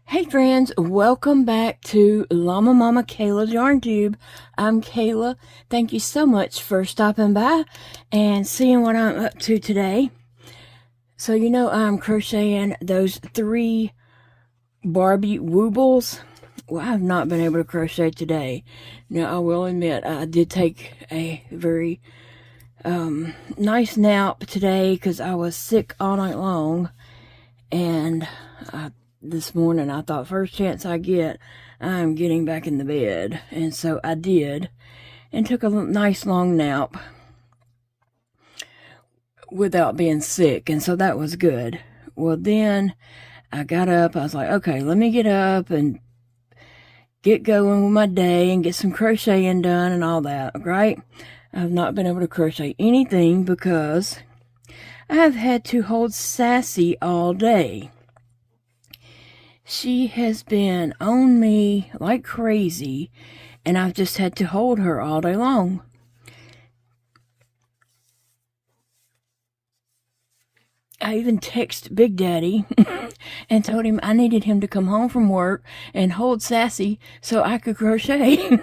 Hey friends, welcome back to Llama Mama Kayla's Yarn Tube. I'm Kayla. Thank you so much for stopping by and seeing what I'm up to today. So you know I'm crocheting those 3 Barbie Woobles. Well, I've not been able to crochet today. Now I will admit I did take a very nice nap today because I was sick all night long, and this morning I thought first chance I get, I'm getting back in the bed. And so I did and took a nice long nap without being sick. And so that was good. Well, then I got up. I was like, okay, let me get up and get going with my day and get some crocheting done and all that, right? I've not been able to crochet anything because I've had to hold Sassy all day. She has been on me like crazy, and I've just had to hold her all day long. I even texted Big Daddy and told him I needed him to come home from work and hold Sassy so I could crochet.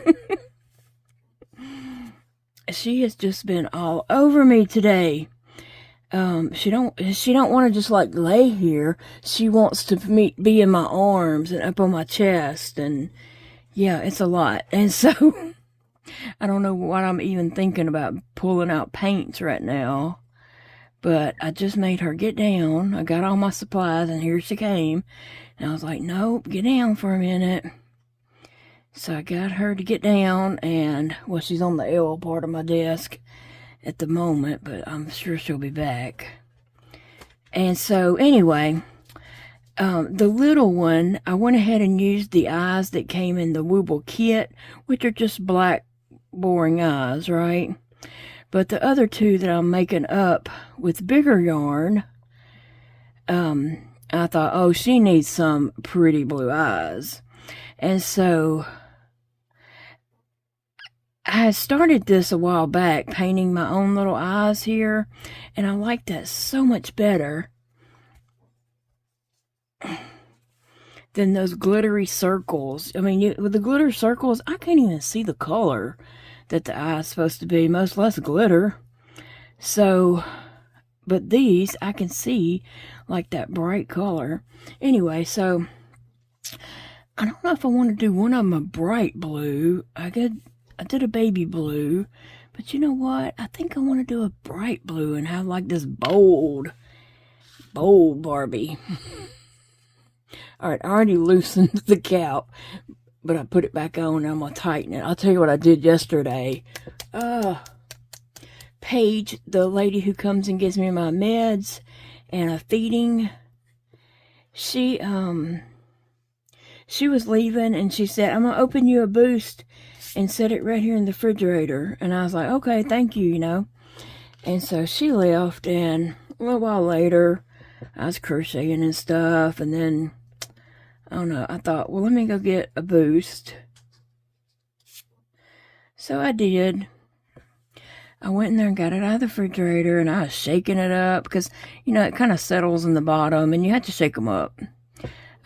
She has just been all over me today. She don't want to just like lay here. She wants to be in my arms and up on my chest, and yeah, it's a lot. And so I don't know what I'm even thinking about pulling out paints right now, but I just made her get down. I got all my supplies and here she came, and I was like, nope, get down for a minute. So I got her to get down, and well, she's on the L part of my desk at the moment, but I'm sure she'll be back. And so anyway, the little one, I went ahead and used the eyes that came in the Wooble kit, which are just black boring eyes, right? But the other 2 that I'm making up with bigger yarn, I thought, oh, she needs some pretty blue eyes. And so I started this a while back, painting my own little eyes here, and I like that so much better than those glittery circles. I mean, with the glitter circles, I can't even see the color that the eye is supposed to be, much less glitter. So, but these, I can see like that bright color. Anyway, so I don't know if I want to do one of them a bright blue. I did a baby blue, but you know what? I think I want to do a bright blue and have like this bold Barbie. All right, I already loosened the cap, but I put it back on and I'm going to tighten it. I'll tell you what I did yesterday. Paige, the lady who comes and gives me my meds and a feeding, she was leaving and she said, I'm going to open you a boost and set it right here in the refrigerator. And I was like, okay, thank you, you know. And so she left, and a little while later, I was crocheting and stuff, and then, I don't know, I thought, well, let me go get a boost. So I did. I went in there and got it out of the refrigerator, and I was shaking it up, because, you know, it kind of settles in the bottom, and you have to shake them up.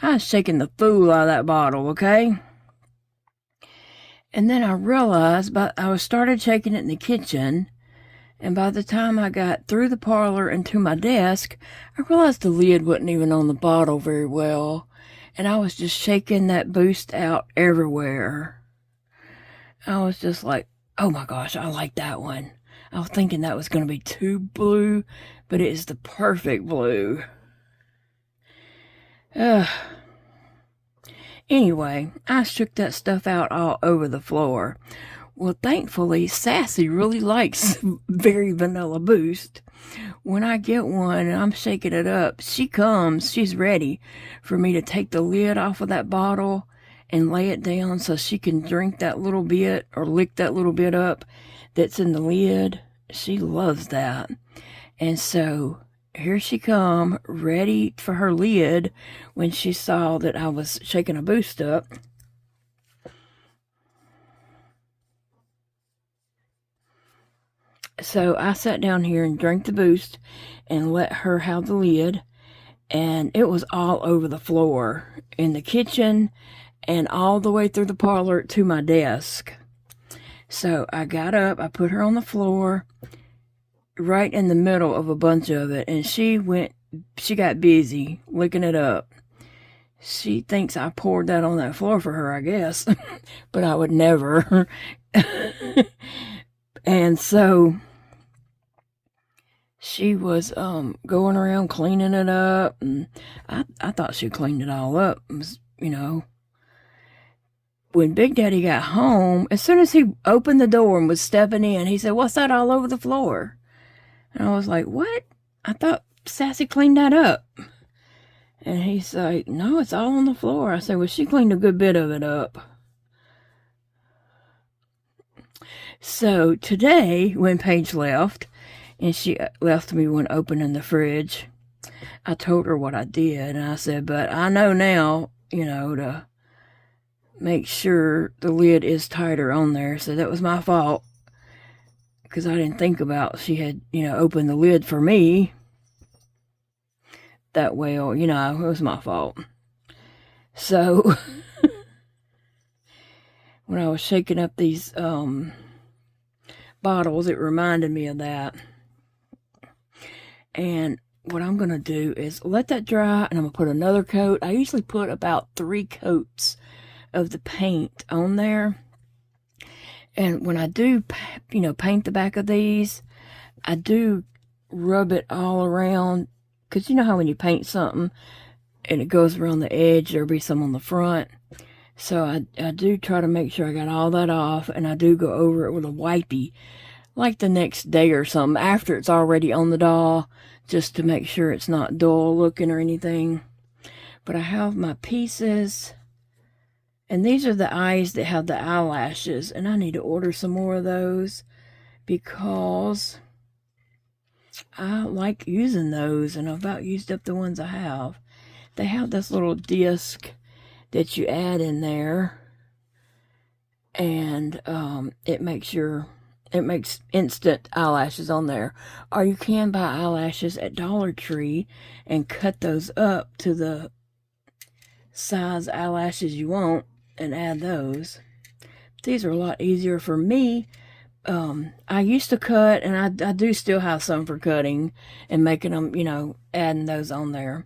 I was shaking the fool out of that bottle, okay? And then I realized, I started shaking it in the kitchen, and by the time I got through the parlor and to my desk, I realized the lid wasn't even on the bottle very well, and I was just shaking that boost out everywhere. I was just like, oh my gosh, I like that one. I was thinking that was going to be too blue, but it is the perfect blue. Anyway, I shook that stuff out all over the floor. Well, thankfully, Sassy really likes very vanilla boost. When I get one and I'm shaking it up, she's ready for me to take the lid off of that bottle and lay it down so she can drink that little bit or lick that little bit up that's in the lid. She loves that. And so here she come, ready for her lid when she saw that I was shaking a boost up. So I sat down here and drank the boost and let her have the lid. and it was all over the floor in the kitchen and all the way through the parlor to my desk. So I got up, I put her on the floor right in the middle of a bunch of it, and she got busy licking it up. She thinks I poured that on that floor for her, I guess, but I would never. And so she was going around cleaning it up, and I thought she cleaned it all up. It was, when Big Daddy got home, as soon as he opened the door and was stepping in, he said, "What's that all over the floor?" And I was like, "What? I thought Sassy cleaned that up." And he's like, "No, it's all on the floor." I said, "Well, she cleaned a good bit of it up." So today, when Paige left, and she left me one open in the fridge, I told her what I did. And I said, "But I know now, to make sure the lid is tighter on there." So that was my fault, because I didn't think about she had, opened the lid for me that well. It was my fault. So when I was shaking up these bottles, it reminded me of that. And what I'm going to do is let that dry, and I'm going to put another coat. I usually put about 3 coats of the paint on there. And when I do, paint the back of these, I do rub it all around. Because you know how when you paint something and it goes around the edge, there'll be some on the front. So I do try to make sure I got all that off, and I do go over it with a wipey, like the next day or something, after it's already on the doll, just to make sure it's not dull looking or anything. But I have my pieces, and these are the eyes that have the eyelashes, and I need to order some more of those because I like using those, and I've about used up the ones I have. They have this little disc that you add in there, and it makes instant eyelashes on there. Or you can buy eyelashes at Dollar Tree and cut those up to the size eyelashes you want and add those. These are a lot easier for me. I used to cut, and I do still have some for cutting and making them, adding those on there.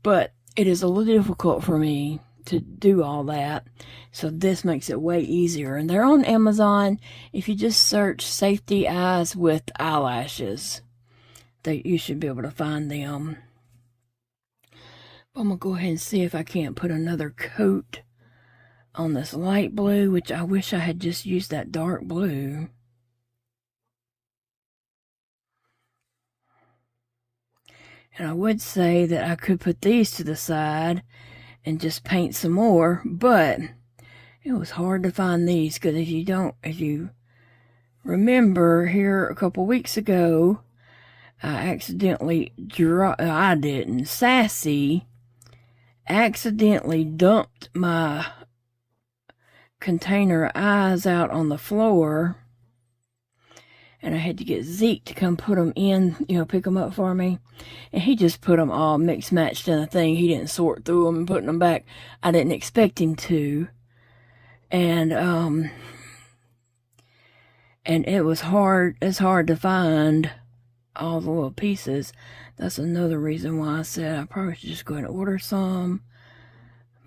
But it is a little difficult for me to do all that. So this makes it way easier. And they're on Amazon. If you just search safety eyes with eyelashes, you should be able to find them. I'm going to go ahead and see if I can't put another coat on this light blue, which I wish I had just used that dark blue. And I would say that I could put these to the side and just paint some more, but it was hard to find these, because if you remember here a couple weeks ago, Sassy accidentally dumped my container eyes out on the floor, and I had to get Zeke to come put them in, pick them up for me. And he just put them all mixed matched in a thing. He didn't sort through them and put them back. I didn't expect him to. And it was hard. It's hard to find all the little pieces. That's another reason why I said I probably should just go ahead and order some,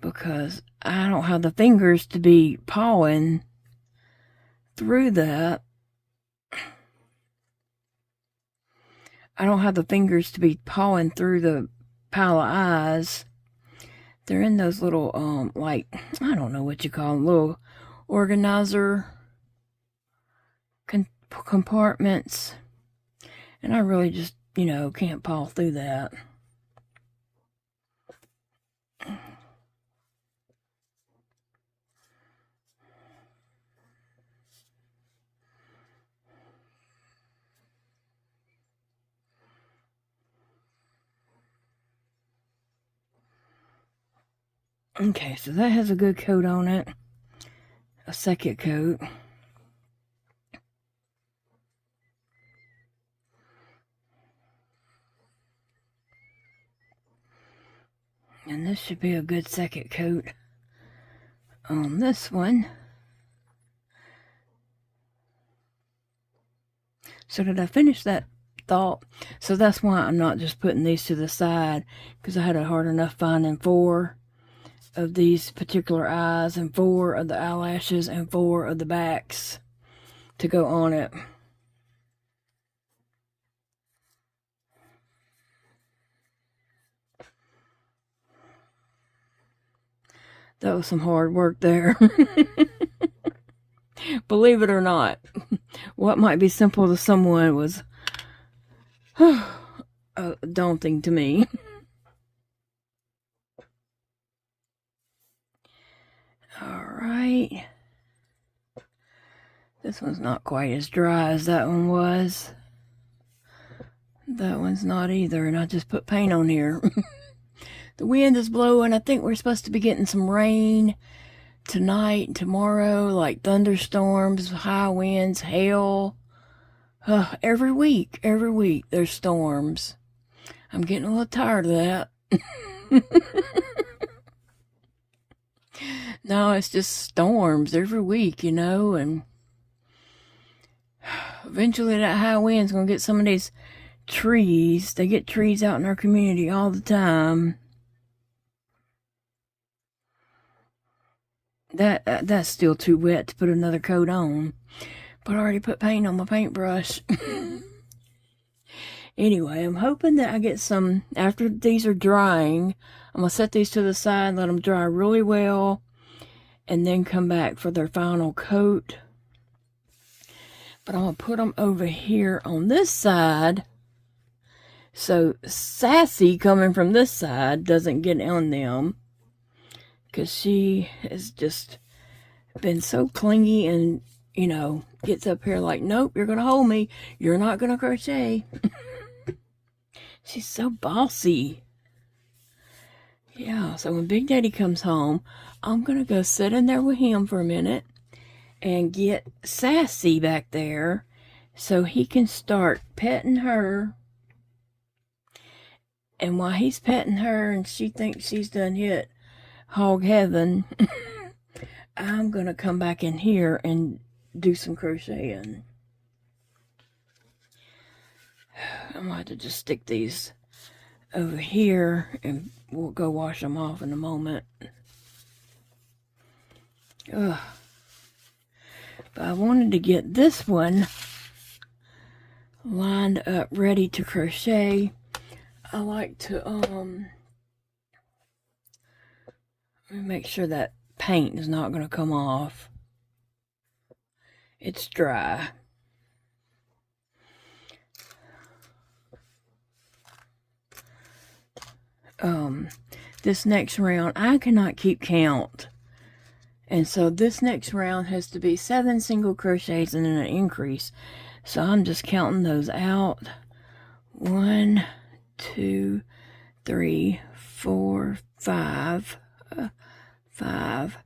because I don't have the fingers to be pawing through that. I don't have the fingers to be pawing through the pile of eyes. They're in those little, I don't know what you call them, little organizer compartments. And I really just, can't paw through that. Okay, so that has a good coat on it. A second coat. And this should be a good second coat on this one. So did I finish that thought? So that's why I'm not just putting these to the side, because I had a hard enough finding 4 of these particular eyes and 4 of the eyelashes and 4 of the backs to go on it. That was some hard work there. Believe it or not, what might be simple to someone was daunting to me. Alright. This one's not quite as dry as that one was. That one's not either, and I just put paint on here. The wind is blowing. I think we're supposed to be getting some rain tonight and tomorrow, like thunderstorms, high winds, hail. Every week there's storms. I'm getting a little tired of that. No, it's just storms every week, you know, and eventually that high wind's gonna get some of these trees. They get trees out in our community all the time. That's still too wet to put another coat on, but I already put paint on my paintbrush. Anyway, I'm hoping that I get some, after these are drying, I'm going to set these to the side, let them dry really well, and then come back for their final coat. But I'm going to put them over here on this side, so Sassy coming from this side doesn't get on them, because she has just been so clingy and, you know, gets up here like, nope, you're going to hold me. You're not going to crochet. She's so bossy. Yeah, so when Big Daddy comes home, I'm going to go sit in there with him for a minute and get Sassy back there so he can start petting her. And while he's petting her and she thinks she's done hit hog heaven, I'm gonna come back in here and do some crocheting. I'm gonna have to just stick these over here and we'll go wash them off in a moment. Ugh. But I wanted to get this one lined up ready to crochet. I like to let me make sure that paint is not going to come off. It's dry. This next round, I cannot keep count. And so this next round has to be 7 single crochets and then an increase. So I'm just counting those out. 1, 2, 3, 4, 5. 5,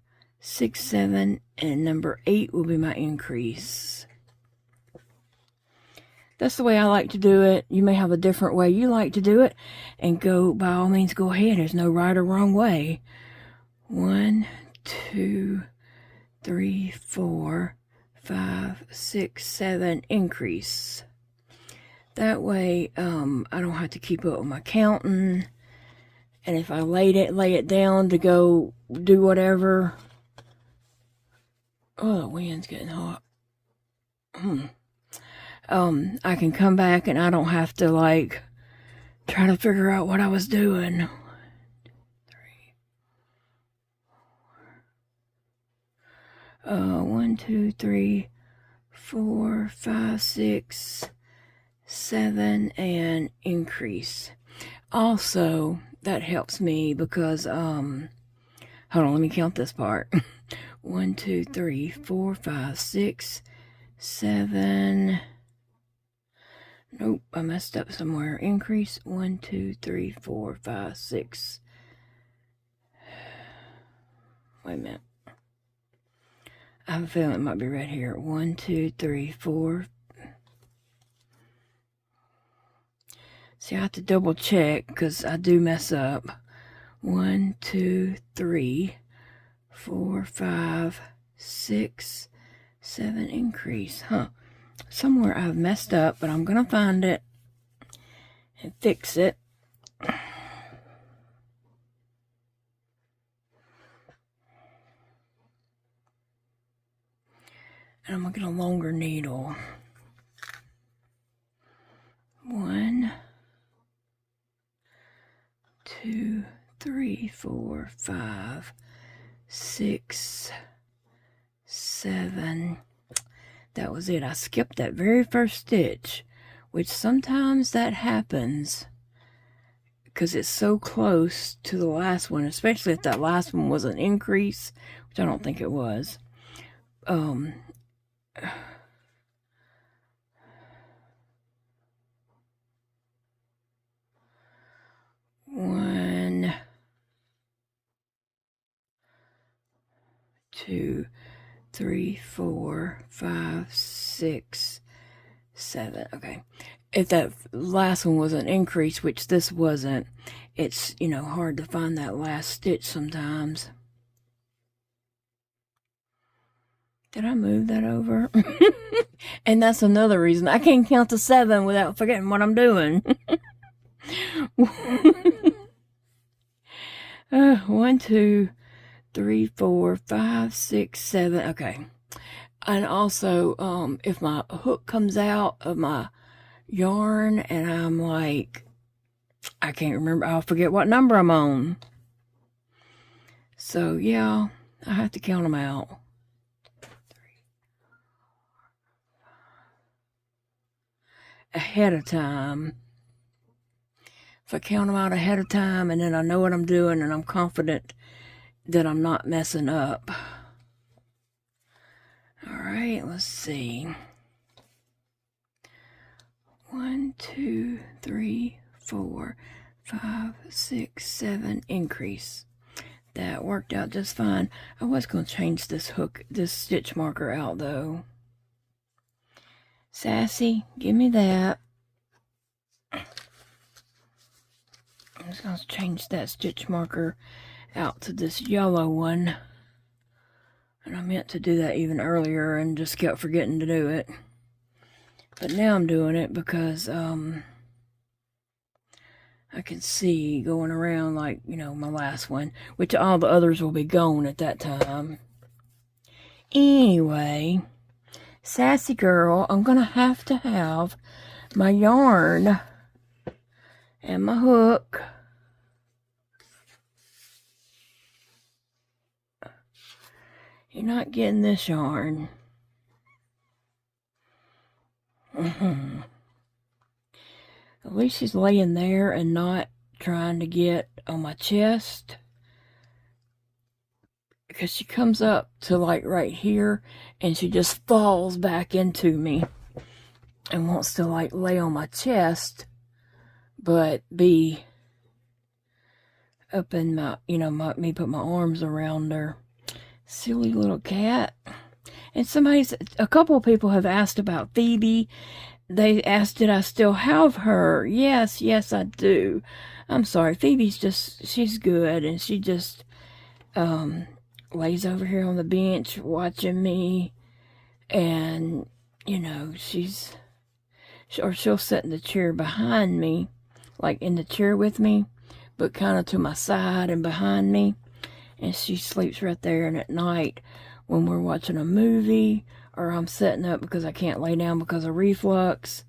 6, 7, and number 8 will be my increase. That's the way I like to do it. You may have a different way you like to do it, and go, by all means, go ahead. There's no right or wrong way. 1, 2, 3, 4, 5, 6, 7, increase. That way, I don't have to keep up with my counting. And if I lay it down to go do whatever. Oh, the wind's getting hot. I can come back and I don't have to, like, try to figure out what I was doing. 1, 2, 3, 4. 1, 2, 3, 4, 5, 6, 7, and increase. Also, that helps me because, hold on, let me count this part. 1, 2, 3, 4, 5, 6, 7. Nope, I messed up somewhere. Increase. 1, 2, 3, 4, 5, 6. Wait a minute. I have a feeling it might be right here. 1, 2, 3, 4. See, I have to double check because I do mess up. 1, 2, 3, 4, 5, 6, 7 increase. Huh. Somewhere I've messed up, but I'm gonna find it and fix it. And I'm gonna get a longer needle. 1, 2, 3, 4, 5, 6, 7. That was it. I skipped that very first stitch, which sometimes that happens because it's so close to the last one, especially if that last one was an increase, which I don't think it was. 1, 2, 3, 4, 5, 6, 7. Okay. If that last one was an increase, which this wasn't, it's, you know, hard to find that last stitch sometimes. Did I move that over? And that's another reason I can't count to 7 without forgetting what I'm doing. 1, 2, 3, 4, 5, 6, 7. Okay. And also, if my hook comes out of my yarn and I'm like, I can't remember, I'll forget what number I'm on. So yeah, I have to count them out. 3, 4, 5. Ahead of time. If I count them out ahead of time and then I know what I'm doing and I'm confident that I'm not messing up. All right, let's see. 1, 2, 3, 4, 5, 6, 7 increase. That worked out just fine. I was going to change this hook, this stitch marker out though. Sassy, give me that. I'm just going to change that stitch marker out to this yellow one. And I meant to do that even earlier and just kept forgetting to do it. But now I'm doing it because I can see going around like, you know, my last one, which all the others will be gone at that time. Anyway, sassy girl, I'm going to have my yarn and my hook. You're not getting this yarn. At least she's laying there and not trying to get on my chest. Because she comes up to like right here and she just falls back into me and wants to like lay on my chest, but be up in my, you know, me put my arms around her. Silly little cat. And a couple of people have asked about Phoebe. They asked, did I still have her? Yes, I do. I'm sorry. Phoebe's she's good. And she just, lays over here on the bench watching me. And, you know, she'll sit in the chair behind me, like in the chair with me, but kind of to my side and behind me. And she sleeps right there. And at night, when we're watching a movie or I'm sitting up because I can't lay down because of reflux,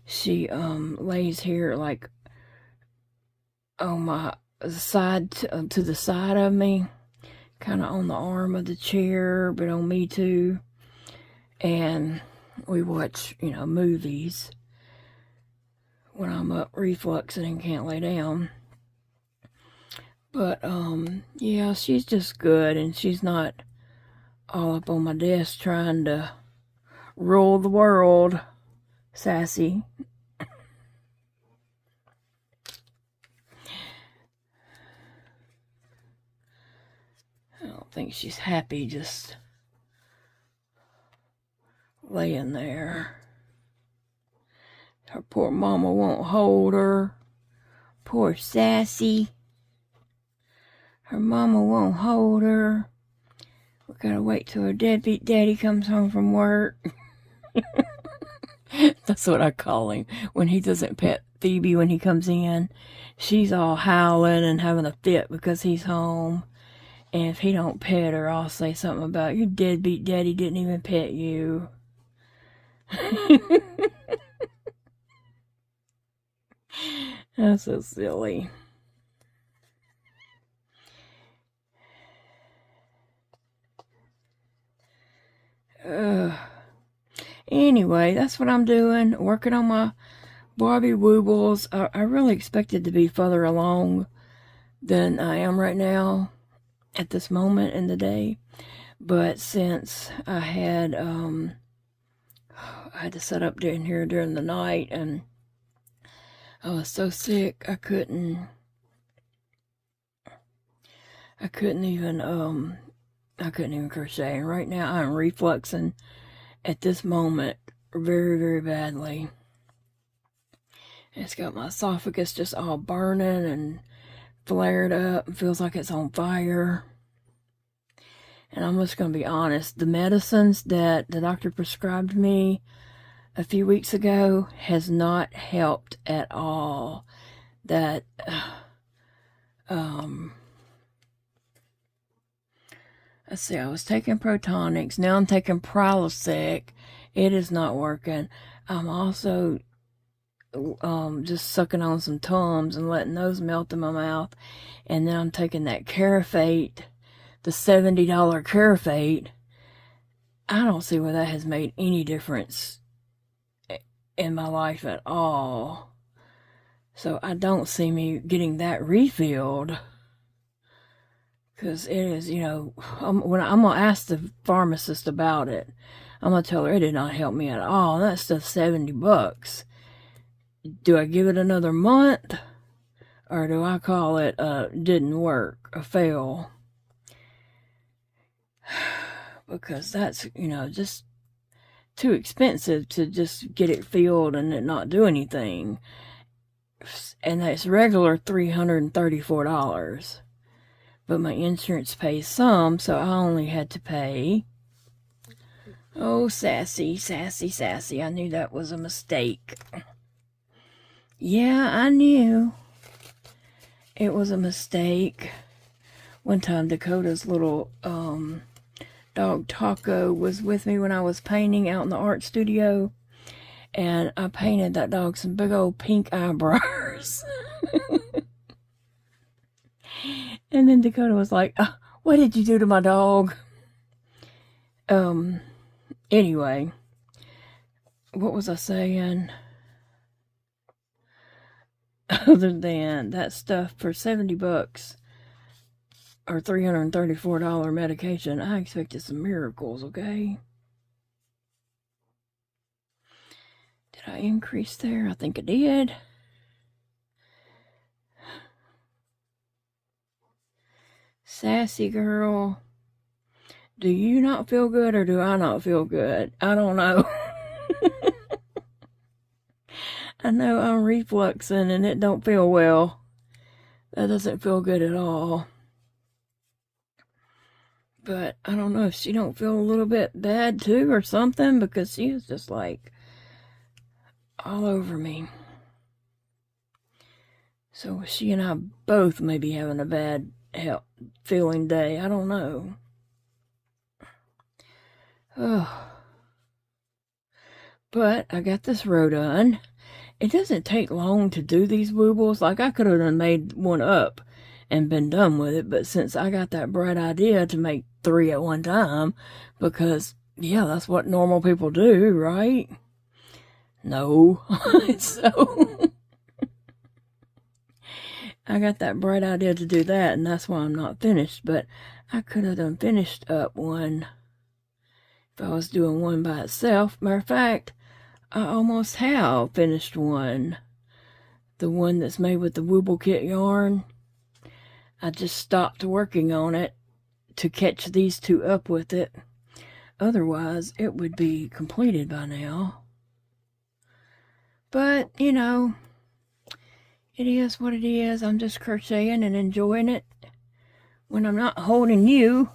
she lays here like on my side to the side of me, kind of on the arm of the chair, but on me too. And we watch, you know, movies when I'm up refluxing and can't lay down. But yeah, she's just good, and she's not all up on my desk trying to rule the world. Sassy. I don't think she's happy just laying there. Her poor mama won't hold her. Poor Sassy. Her mama won't hold her. We gotta wait till her deadbeat daddy comes home from work. That's what I call him. When he doesn't pet Phoebe when he comes in, she's all howling and having a fit because he's home. And if he don't pet her, I'll say something about, your deadbeat daddy didn't even pet you. That's so silly. Anyway, that's what I'm doing. Working on my Barbie Woobles. I really expected to be further along than I am right now at this moment in the day. But since I had to set up in here during the night, and I was so sick I couldn't even crochet. And right now I'm refluxing at this moment very, very badly. It's got my esophagus just all burning and flared up and feels like it's on fire. And I'm just going to be honest, the medicines that the doctor prescribed me a few weeks ago has not helped at all. Let's see, I was taking Protonics. Now I'm taking Prilosec. It is not working. I'm also just sucking on some Tums and letting those melt in my mouth. And then I'm taking that Carafate, the $70 Carafate. I don't see where that has made any difference in my life at all. So I don't see me getting that refilled. Because it is, I'm going to ask the pharmacist about it. I'm going to tell her it did not help me at all. That's just $70. Do I give it another month? Or do I call it didn't work, a fail? Because that's, just too expensive to just get it filled and it not do anything. And that's regular $334. But my insurance pays some, so I only had to pay. Oh, Sassy, Sassy, Sassy. I knew that was a mistake. Yeah, I knew it was a mistake. One time, Dakota's little dog Taco was with me when I was painting out in the art studio. And I painted that dog some big old pink eyebrows. And then Dakota was like, what did you do to my dog? Anyway, what was I saying? Other than that stuff for $70 or $334 medication, I expected some miracles, okay? Did I increase there? I think I did. Sassy girl, do you not feel good or do I not feel good? I don't know. I know I'm refluxing and it don't feel well. That doesn't feel good at all. But I don't know if she don't feel a little bit bad too or something, because she is just like all over me. So she and I both may be having a bad feeling day. I don't know. Oh. But I got this row done. It doesn't take long to do these woobles. Like, I could have done made one up and been done with it, but since I got that bright idea to make 3 at one time, because yeah, that's what normal people do, right? No. So I got that bright idea to do that, and that's why I'm not finished. But I could have done finished up one if I was doing one by itself. Matter of fact, I almost have finished one. The one that's made with the Wooble Kit yarn. I just stopped working on it to catch these two up with it. Otherwise, it would be completed by now. But, you know, it is what it is. I'm just crocheting and enjoying it when I'm not holding you.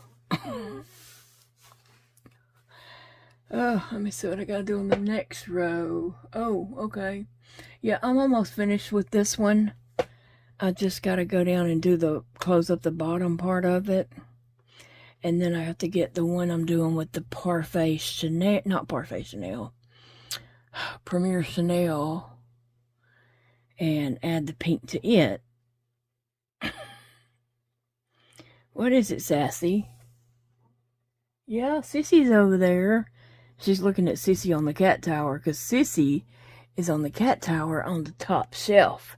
Oh, let me see what I gotta do on the next row. Oh, okay. Yeah, I'm almost finished with this one. I just gotta go down and do close up the bottom part of it. And then I have to get the one I'm doing with the Parfait Chanel, not Parfait Chanel, Premier Chanel, and add the pink to it. What is it, Sassy? Yeah, Sissy's over there. She's looking at Sissy on the cat tower, because Sissy is on the cat tower on the top shelf.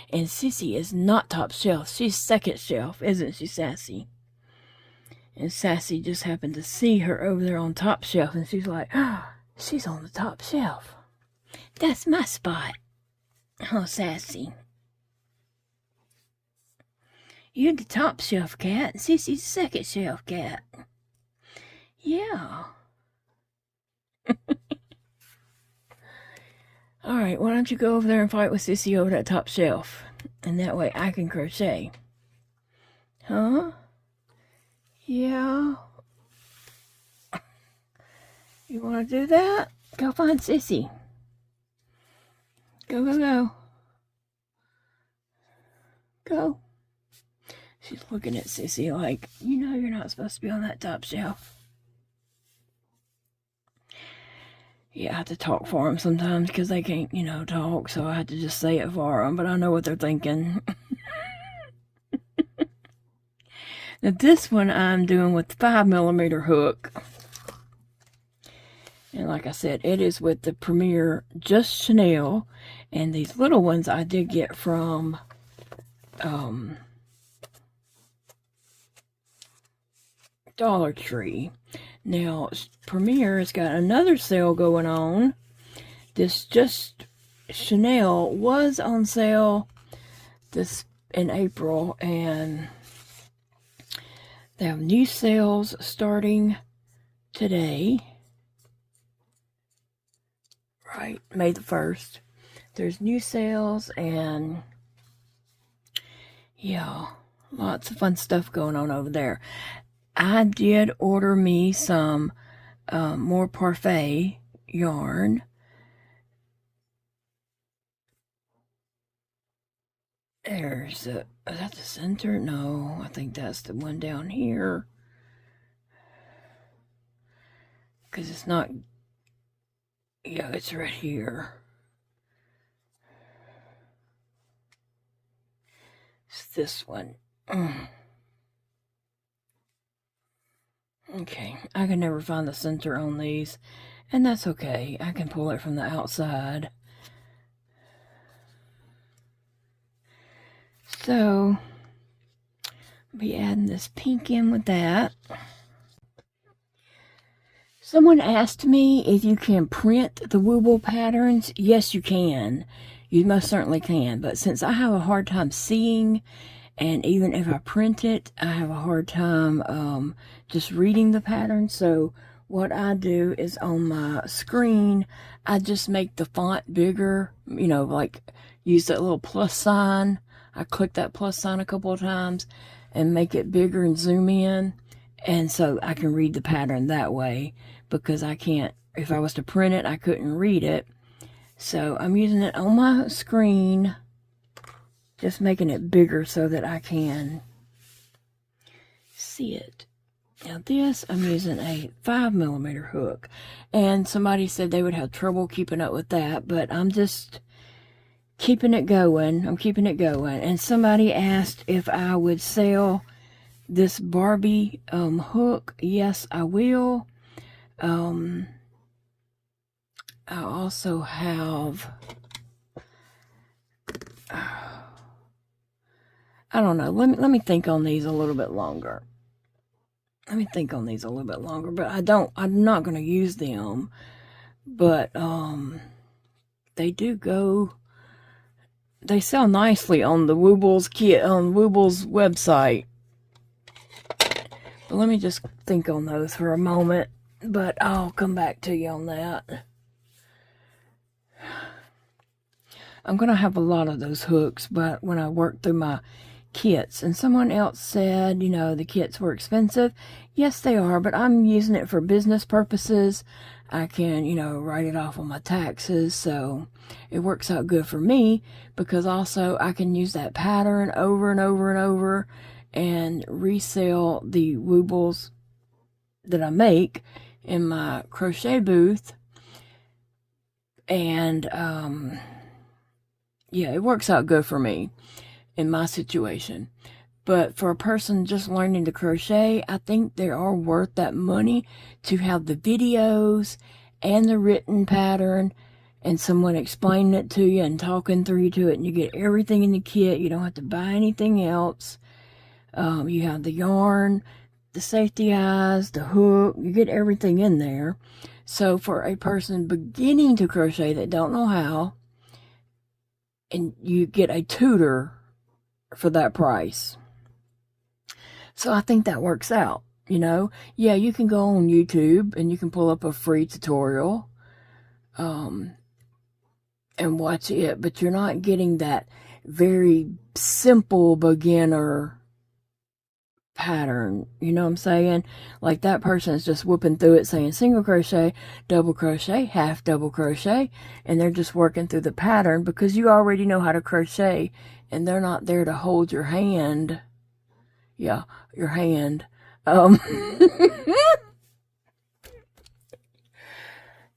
And Sissy is not top shelf. She's second shelf, isn't she, Sassy? And Sassy just happened to see her over there on top shelf, and she's like, oh, she's on the top shelf. That's my spot. Oh, Sassy. You're the top shelf cat, and Sissy's the second shelf cat. Yeah. Alright, why don't you go over there and fight with Sissy over that top shelf? And that way I can crochet. Huh? Yeah. You want to do that? Go find Sissy. Go, go, go. Go. She's looking at Sissy like, you know you're not supposed to be on that top shelf. Yeah, I have to talk for them sometimes because they can't, you know, talk. So I have to just say it for them. But I know what they're thinking. Now this one I'm doing with the 5mm hook. And like I said, it is with the Premier Just Chanel. And these little ones I did get from Dollar Tree. Now, Premier has got another sale going on. This Just Chanel was on sale this in April, and they have new sales starting today. Right, May the 1st. There's new sales, and yeah, lots of fun stuff going on over there. I did order me some more Parfait yarn. There's is that the center? No, I think that's the one down here. Because it's not, yeah, it's right here. It's this one. Okay, I can never find the center on these, and that's okay. I can pull it from the outside. So, I'll be adding this pink in with that. Someone asked me if you can print the Wooble patterns. Yes, you can. You most certainly can, but since I have a hard time seeing, and even if I print it, I have a hard time just reading the pattern. So what I do is on my screen, I just make the font bigger, you know, like use that little plus sign. I click that plus sign a couple of times and make it bigger and zoom in. And so I can read the pattern that way, because I can't, if I was to print it, I couldn't read it. So I'm using it on my screen, just making it bigger so that I can see it. Now this, I'm using a 5mm hook. And somebody said they would have trouble keeping up with that, but I'm just keeping it going. I'm keeping it going. And somebody asked if I would sell this Barbie hook. Yes, I will. I also have... I don't know. Let me think on these a little bit longer. But I'm not going to use them. But, they do go, they sell nicely on the Woobles kit, on Woobles website. But let me just think on those for a moment. But I'll come back to you on that. I'm going to have a lot of those hooks, but when I work through my kits. And someone else said, you know, the kits were expensive. Yes, they are, but I'm using it for business purposes. I can, you know, write it off on my taxes, so it works out good for me, because also I can use that pattern over and over and over and resell the Woobles that I make in my crochet booth. And yeah, it works out good for me in my situation. But for a person just learning to crochet, I think they are worth that money to have the videos and the written pattern and someone explaining it to you and talking through to it, and you get everything in the kit. You don't have to buy anything else. You have the yarn, the safety eyes, the hook, you get everything in there. So for a person beginning to crochet that don't know how, and you get a tutor for that price. So I think that works out, you know. Yeah, you can go on YouTube and you can pull up a free tutorial and watch it, but you're not getting that very simple beginner pattern, you know what I'm saying? Like, that person is just whooping through it saying single crochet, double crochet, half double crochet, and they're just working through the pattern because you already know how to crochet, and they're not there to hold your hand. Yeah, your hand.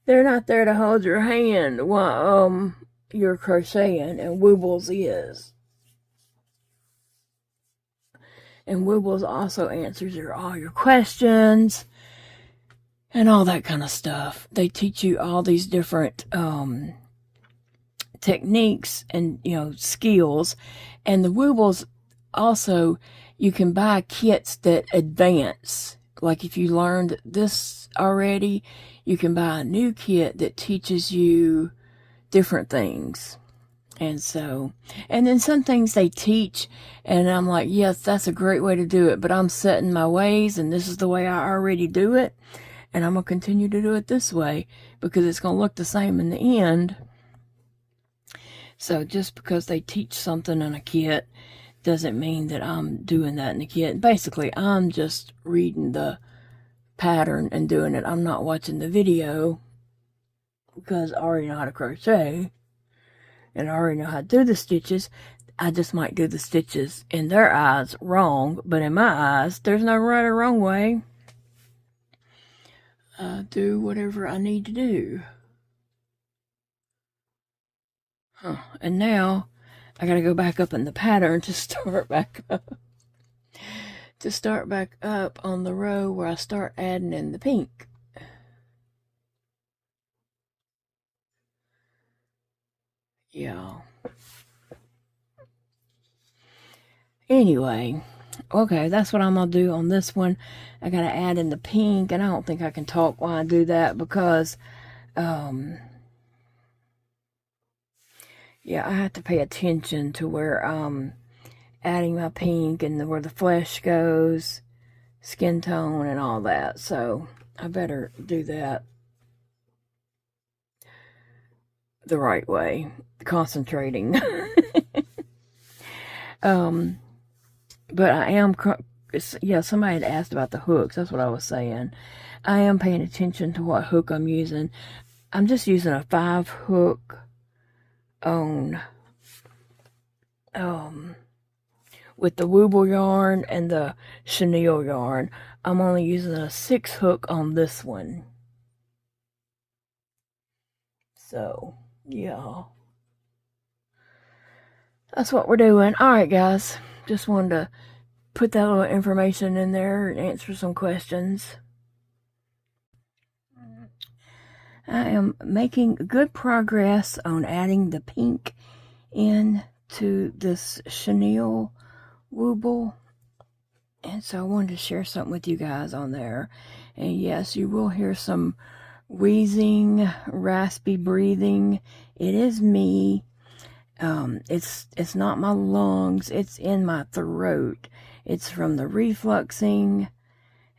They're not there to hold your hand while you're crocheting, and Woobles is. And Woobles also answers all your questions and all that kind of stuff. They teach you all these different techniques and, you know, skills. And the Woobles also, you can buy kits that advance. Like, if you learned this already, you can buy a new kit that teaches you different things. And so, and then some things they teach, and I'm like, yes, that's a great way to do it, but I'm set in my ways, and this is the way I already do it, and I'm going to continue to do it this way, because it's going to look the same in the end. So just because they teach something in a kit doesn't mean that I'm doing that in the kit. Basically, I'm just reading the pattern and doing it. I'm not watching the video, because I already know how to crochet. And I already know how to do the stitches. I just might do the stitches in their eyes wrong, but in my eyes, there's no right or wrong way. Do whatever I need to do. And now, I gotta go back up in the pattern to start back up. To start back up on the row where I start adding in the pink. Yeah. Anyway, okay, that's what I'm gonna do on this one. I gotta add in the pink, and I don't think I can talk while I do that, because yeah, I have to pay attention to where I'm adding my pink and where the flesh goes, skin tone and all that. So I better do that the right way, concentrating. But I am, yeah, somebody had asked about the hooks. That's what I was saying. I am paying attention to what hook I'm using. I'm just using a 5 hook on, with the Wooble yarn and the chenille yarn. I'm only using a 6 hook on this one. So, yeah. That's what we're doing. Alright, guys. Just wanted to put that little information in there and answer some questions. I am making good progress on adding the pink into this chenille Wooble. And so I wanted to share something with you guys on there. And yes, you will hear some wheezing, raspy breathing. It is me. It's not my lungs, it's in my throat. It's from the refluxing,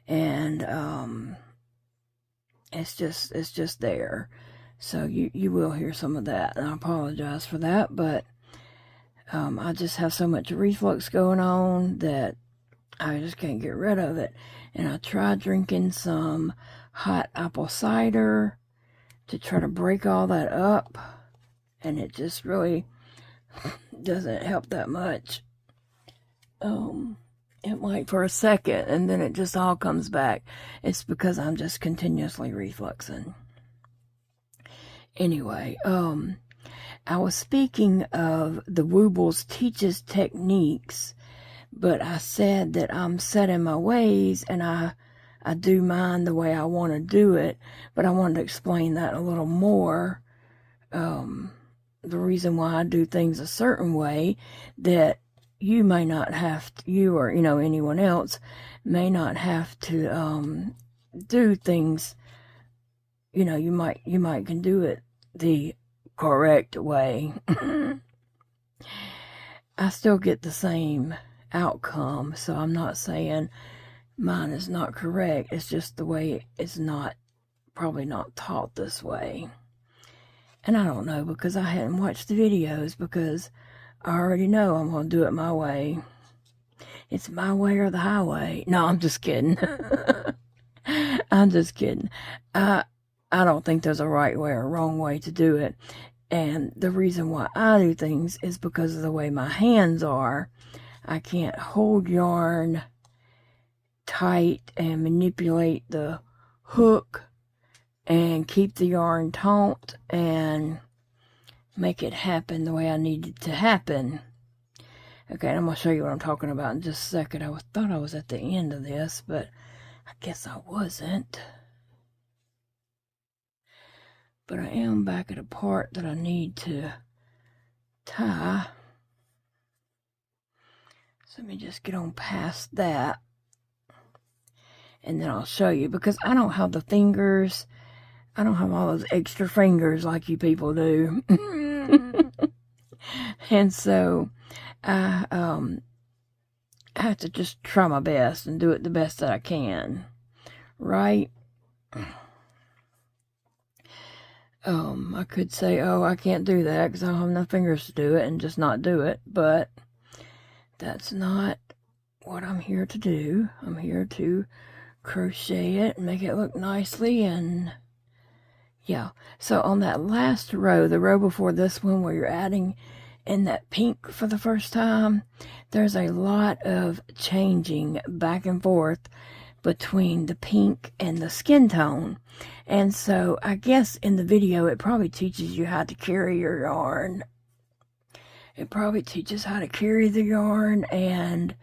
and it's just there. So you will hear some of that, and I apologize for that, but I just have so much reflux going on that I just can't get rid of it. And I tried drinking some hot apple cider to try to break all that up, and it just really doesn't help that much. It might for a second, and then it just all comes back. It's because I'm just continuously refluxing. Anyway, I was speaking of the Woobles teaches techniques, but I said that I'm set in my ways, and I do mine the way I want to do it, but I wanted to explain that a little more. The reason why I do things a certain way that you may not have to, you or, anyone else may not have to do things, you might can do it the correct way. I still get the same outcome, so I'm not saying mine is not correct. It's just the way it's probably not taught this way. And I don't know, because I hadn't watched the videos, because I already know I'm going to do it my way. It's my way or the highway. No, I'm just kidding. I'm just kidding. I don't think there's a right way or wrong way to do it. And the reason why I do things is because of the way my hands are. I can't hold yarn tight and manipulate the hook and keep the yarn taut and make it happen the way I need it to happen. Okay, I'm going to show you what I'm talking about in just a second. I thought I was at the end of this, but I guess I wasn't. But I am back at a part that I need to tie. So let me just get on past that. And then I'll show you, because I don't have the fingers. I don't have all those extra fingers like you people do. And so I have to just try my best and do it the best that I can. Right? I could say, oh, I can't do that because I don't have enough fingers to do it, and just not do it. But that's not what I'm here to do. I'm here to crochet it and make it look nicely. And yeah, so on that last row, the row before this one where you're adding in that pink for the first time, there's a lot of changing back and forth between the pink and the skin tone. And so I guess in the video it probably teaches you how to carry your yarn. It probably teaches how to carry the yarn and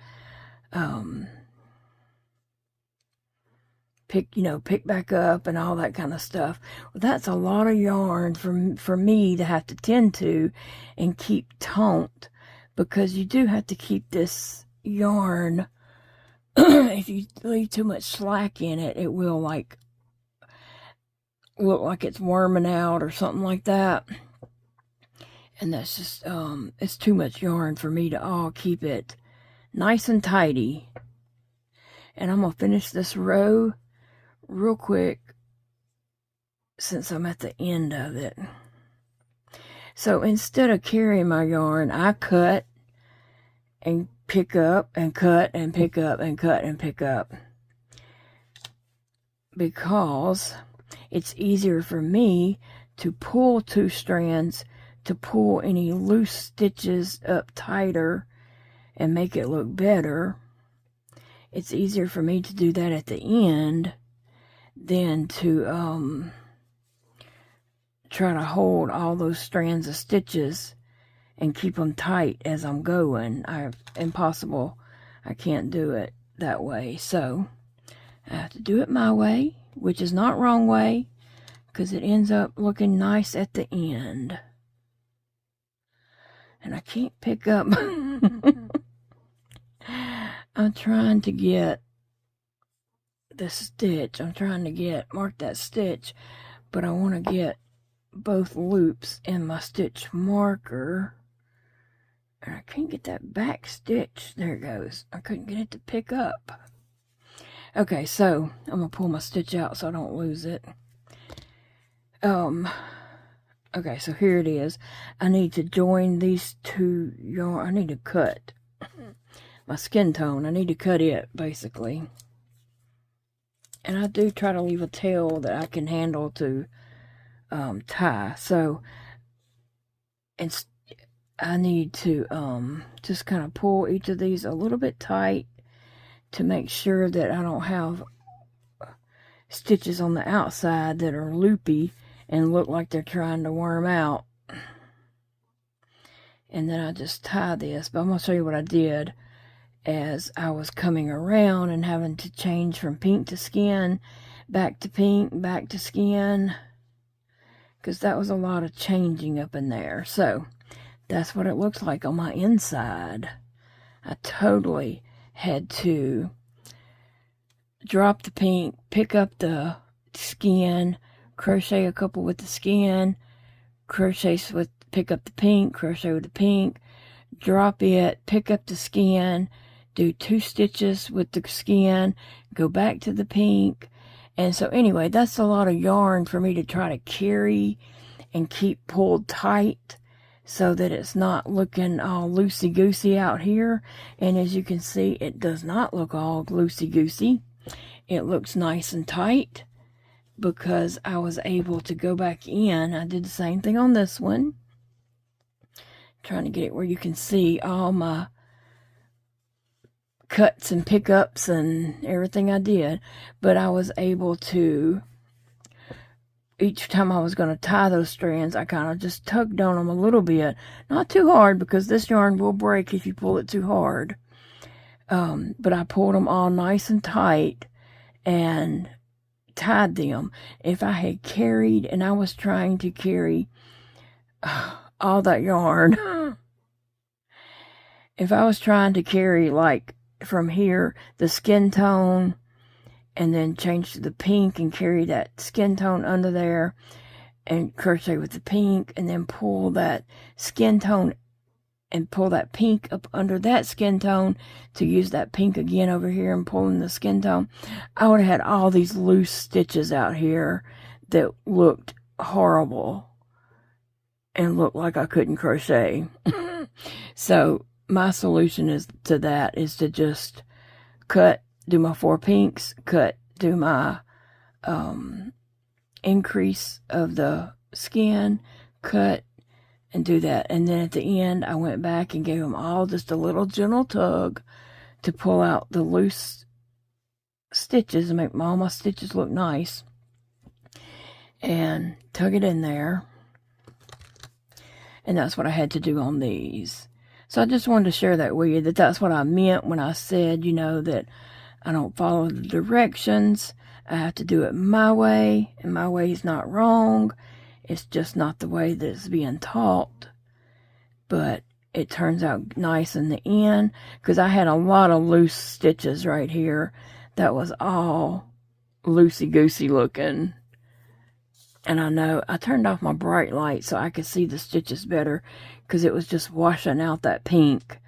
pick back up and all that kind of stuff. Well, that's a lot of yarn for me to have to tend to and keep taut, because you do have to keep this yarn. If you leave too much slack in it, it will look like it's worming out or something like that. And that's just it's too much yarn for me to all keep it nice and tidy. And I'm gonna finish this row real quick since I'm at the end of it. So instead of carrying my yarn, I cut and pick up and cut and pick up and cut and pick up, because it's easier for me to pull two strands, to pull any loose stitches up tighter and make it look better. It's easier for me to do that at the end than to try to hold all those strands of stitches and keep them tight as I'm going. Impossible. I can't do it that way. So I have to do it my way, which is not wrong way, because it ends up looking nice at the end. And I can't pick up. I'm trying to get the stitch. I'm trying to mark that stitch, but I want to get both loops in my stitch marker. And I can't get that back stitch. There it goes. I couldn't get it to pick up. Okay, so I'm going to pull my stitch out so I don't lose it. Okay, so here it is. I need to join these two yarn. I need to cut my skin tone. I need to cut it, basically. And I do try to leave a tail that I can handle to tie. So, and I need to just kind of pull each of these a little bit tight to make sure that I don't have stitches on the outside that are loopy and look like they're trying to worm out. And then I just tie this, but I'm going to show you what I did as I was coming around and having to change from pink to skin, back to pink, back to skin, because that was a lot of changing up in there. So that's what it looks like on my inside. I totally had to drop the pink, pick up the skin, crochet a couple with the skin, crochet with, pick up the pink, crochet with the pink, drop it, pick up the skin, do 2 stitches with the skin, go back to the pink. And so anyway, that's a lot of yarn for me to try to carry and keep pulled tight so that it's not looking all loosey-goosey out here. And as you can see, it does not look all loosey-goosey. It looks nice and tight because I was able to go back in. I did the same thing on this one. Trying to get it where you can see all my cuts and pickups and everything I did. But I was able to, each time I was going to tie those strands, I kind of just tugged on them a little bit. Not too hard, because this yarn will break if you pull it too hard. But I pulled them all nice and tight and tied them. If I had carried, and I was trying to carry all that yarn, if I was trying to carry, like, from here, the skin tone, and then change to the pink and carry that skin tone under there, and crochet with the pink, and then pull that skin tone and pull that pink up under that skin tone to use that pink again over here and pulling the skin tone, I would have had all these loose stitches out here that looked horrible and looked like I couldn't crochet. So my solution is to just cut, do my 4 pinks, cut, do my increase of the skin, cut, and do that. And then at the end, I went back and gave them all just a little gentle tug to pull out the loose stitches and make all my stitches look nice. And tug it in there. And that's what I had to do on these. So I just wanted to share that with you, that that's what I meant when I said, you know, that I don't follow the directions. I have to do it my way, and my way is not wrong. It's just not the way that it's being taught. But it turns out nice in the end, because I had a lot of loose stitches right here. That was all loosey-goosey looking. And I know I turned off my bright light so I could see the stitches better, because it was just washing out that pink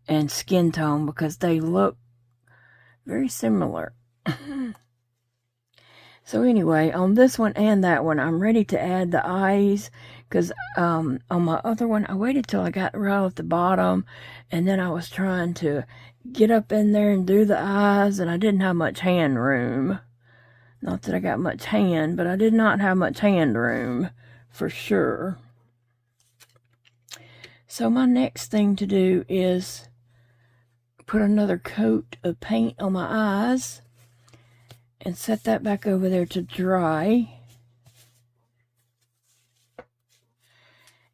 and skin tone, because they look very similar. So anyway, on this one and that one, I'm ready to add the eyes, because on my other one, I waited till I got right at the bottom, and then I was trying to get up in there and do the eyes, and I didn't have much hand room. Not that I got much hand, but I did not have much hand room, for sure. So my next thing to do is put another coat of paint on my eyes and set that back over there to dry.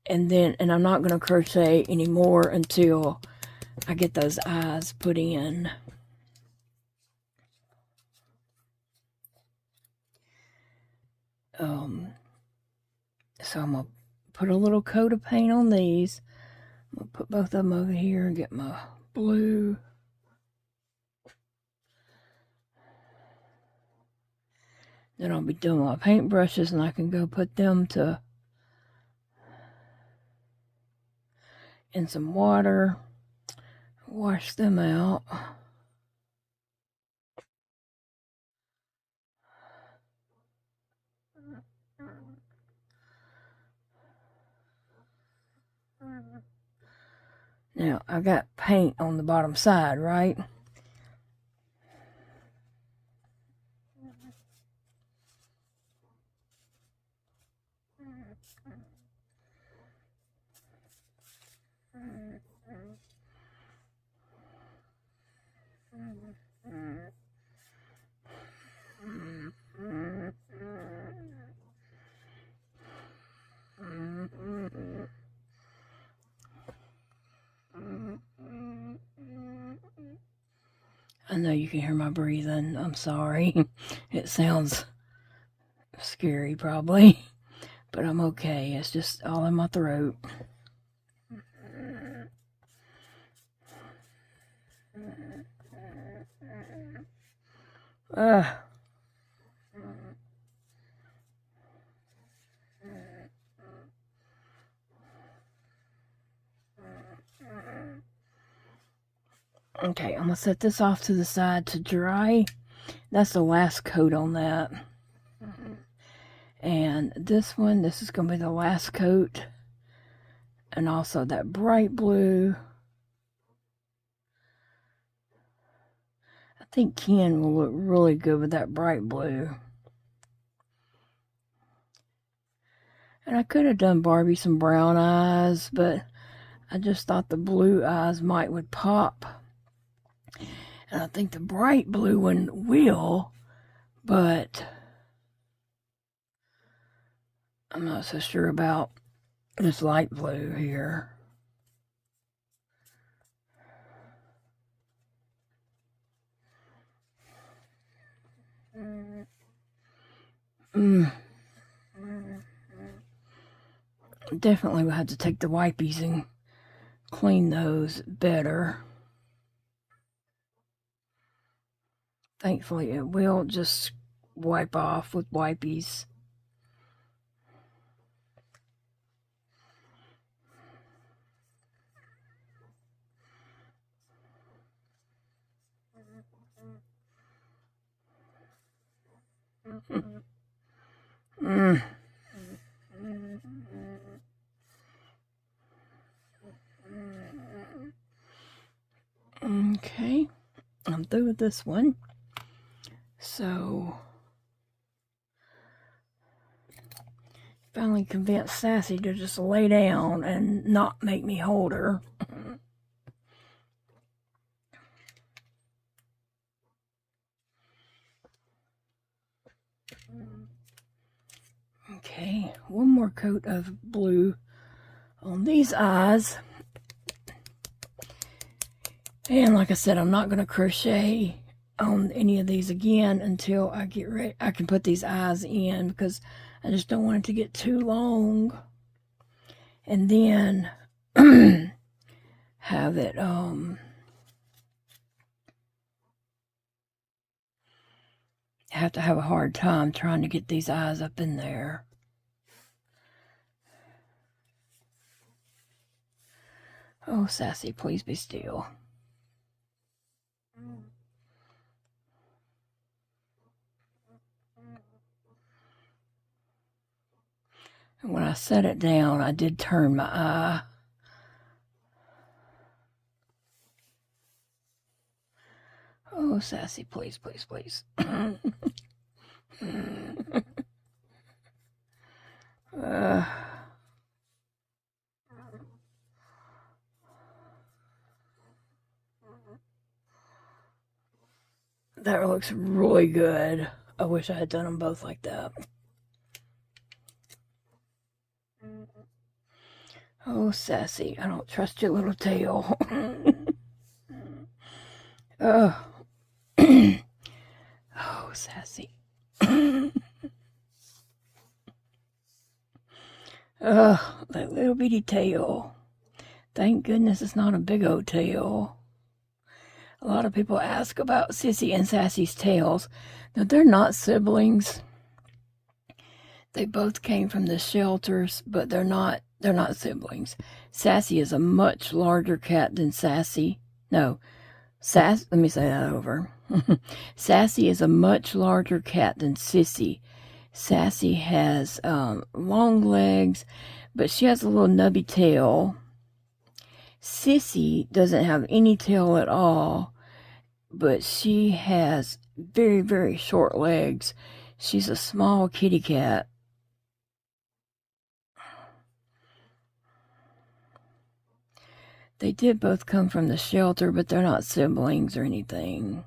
And I'm not going to crochet anymore until I get those eyes put in. So I'm going to put a little coat of paint on these. I'm going to put both of them over here and get my blue. Then I'll be doing my paint brushes, and I can go put them in some water, wash them out. Now, I've got paint on the bottom side, right? I know you can hear my breathing. I'm sorry. It sounds scary probably, but I'm okay. It's just all in my throat. Okay, I'm going to set this off to the side to dry. That's the last coat on that. And this one, this is going to be the last coat. And also that bright blue. I think Ken will look really good with that bright blue. And I could have done Barbie some brown eyes, but I just thought the blue eyes would pop. And I think the bright blue one will, but I'm not so sure about this light blue here. Definitely will have to take the wipies and clean those better. Thankfully, it will just wipe off with wipies. Okay, I'm through with this one. So, finally convinced Sassy to just lay down and not make me hold her. Okay, one more coat of blue on these eyes. And like I said, I'm not going to crochet on any of these again until I get ready. I can put these eyes in because I just don't want it to get too long. And then have it have to have a hard time trying to get these eyes up in there. Oh, Sassy, please be still. And when I set it down, I did turn my eye. Oh, Sassy, please, please, please. That looks really good. I wish I had done them both like that. Oh, Sassy, I don't trust your little tail. Oh, Sassy. Oh, that little bitty tail. Thank goodness it's not a big old tail. A lot of people ask about Sissy and Sassy's tails. Now, they're not siblings. They both came from the shelters, but they're not siblings. Sassy is a much larger cat than Sassy. No, let me say that over. Sassy is a much larger cat than Sissy. Sassy has long legs, but she has a little nubby tail. Sissy doesn't have any tail at all, but she has very, very short legs. She's a small kitty cat. They did both come from the shelter, but they're not siblings or anything.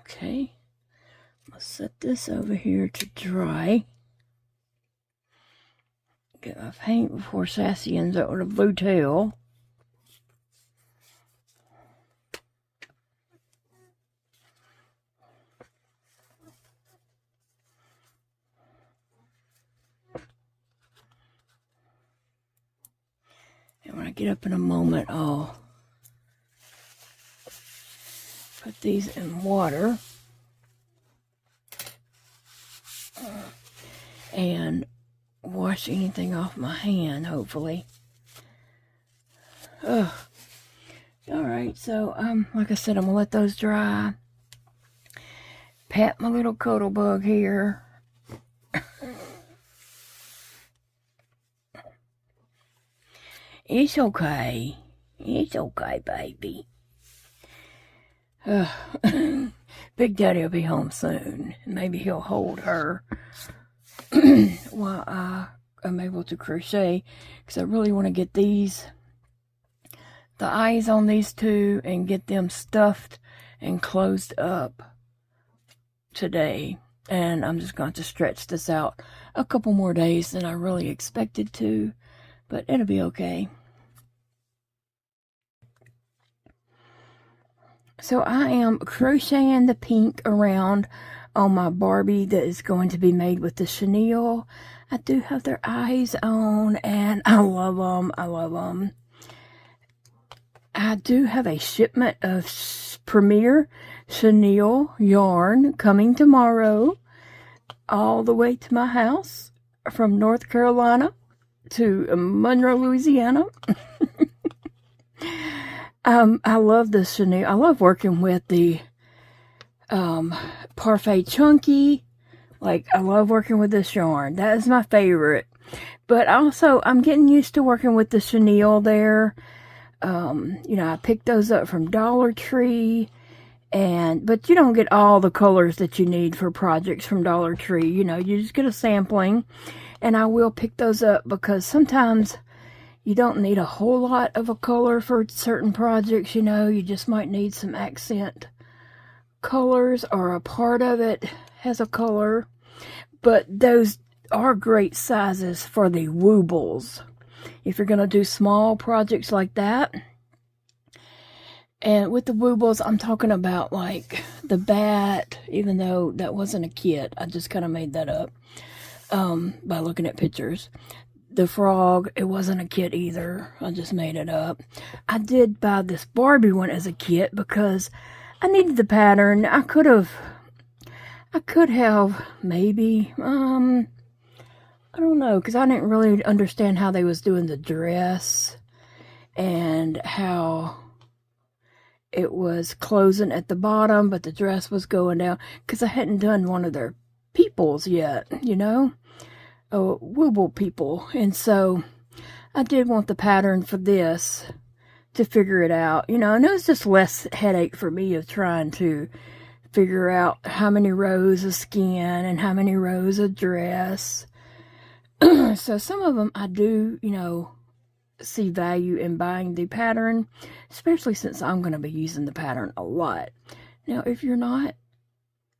Okay, I'll set this over here to dry. Get my paint before Sassy ends up with a blue tail. And when I get up in a moment, I'll put these in water and wash anything off my hand, hopefully. Ugh. Alright, so, like I said, I'm gonna let those dry. Pat my little cuddle bug here. It's okay. It's okay, baby. Big Daddy will be home soon. Maybe he'll hold her while I'm able to crochet, because I really want to get the eyes on these two and get them stuffed and closed up today. And I'm just going to stretch this out a couple more days than I really expected to, but it'll be okay. So I am crocheting the pink around on my Barbie that is going to be made with the chenille. I do have their eyes on, and I love them. I love them. I do have a shipment of Premier chenille yarn coming tomorrow, all the way to my house from North Carolina to Monroe, Louisiana. I love the chenille. I love working with the Parfait Chunky. Like, I love working with this yarn. That is my favorite. But also, I'm getting used to working with the chenille there. You know, I picked those up from Dollar Tree. But you don't get all the colors that you need for projects from Dollar Tree. You know, you just get a sampling. And I will pick those up because sometimes you don't need a whole lot of a color for certain projects, you know. You just might need some accent colors, or a part of it has a color. But those are great sizes for the Woobles, if you're going to do small projects like that. And with the Woobles, I'm talking about like the bat, even though that wasn't a kit. I just kind of made that up by looking at pictures. The frog, it wasn't a kit either. I just made it up. I did buy this Barbie one as a kit because I needed the pattern. I could have maybe, I don't know, because I didn't really understand how they was doing the dress and how it was closing at the bottom, but the dress was going down, because I hadn't done one of their peoples yet, you know. Wooble people. And so I did want the pattern for this to figure it out, you know. And it was just less headache for me of trying to figure out how many rows of skin and how many rows of dress. So some of them I do, you know, see value in buying the pattern, especially since I'm going to be using the pattern a lot. Now, if you're not,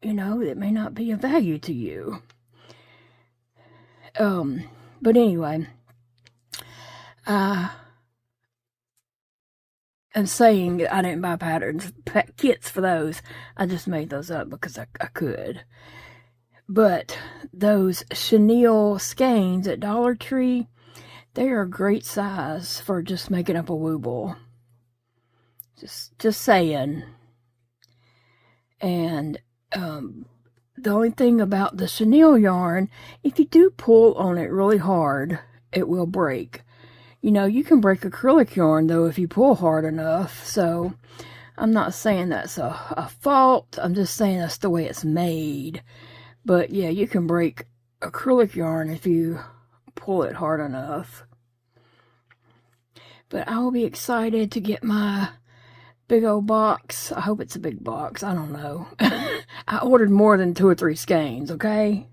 you know, it may not be of value to you. But anyway, I'm saying I didn't buy patterns, kits for those. I just made those up because I could. But those chenille skeins at Dollar Tree, they are a great size for just making up a Wooble. Just saying. And, the only thing about the chenille yarn, if you do pull on it really hard, it will break. You know, you can break acrylic yarn, though, if you pull hard enough. So, I'm not saying that's a fault. I'm just saying that's the way it's made. But, yeah, you can break acrylic yarn if you pull it hard enough. But I will be excited to get my big old box. I hope it's a big box. I don't know. I ordered more than 2 or 3 skeins, okay?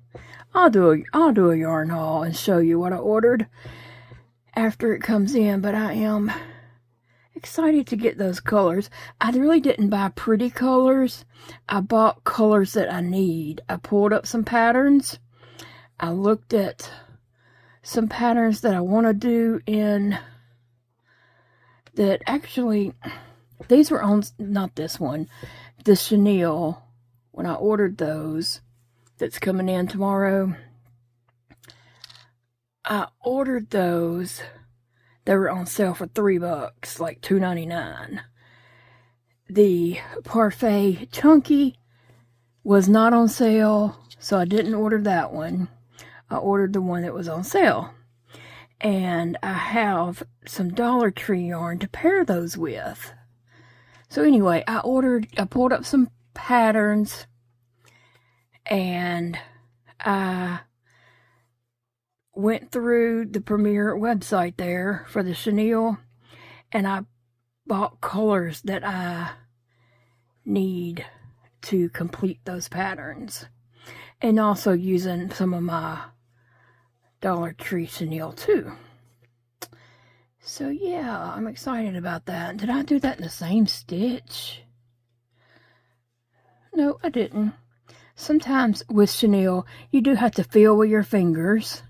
I'll do a yarn haul and show you what I ordered after it comes in, but I am excited to get those colors. I really didn't buy pretty colors. I bought colors that I need. I pulled up some patterns. I looked at some patterns that I want to do in that actually, these were on, not this one, the chenille, when I ordered those, that's coming in tomorrow. I ordered those. They were on sale for $3, like $2.99. The Parfait Chunky was not on sale, so I didn't order that one. I ordered the one that was on sale. And I have some Dollar Tree yarn to pair those with. So anyway, I pulled up some patterns, and I went through the Premier website there for the chenille, and I bought colors that I need to complete those patterns, and also using some of my Dollar Tree chenille too. So yeah, I'm excited about that. Did I do that in the same stitch? No, I didn't. Sometimes with chenille, you do have to feel with your fingers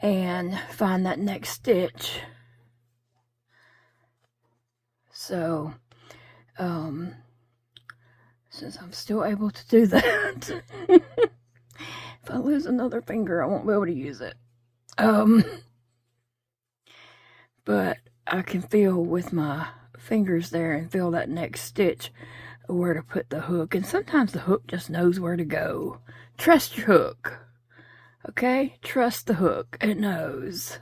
and find that next stitch. So, since I'm still able to do that, if I lose another finger, I won't be able to use it. But I can feel with my fingers there and feel that next stitch where to put the hook. And sometimes the hook just knows where to go. Trust your hook. Okay? Trust the hook. It knows.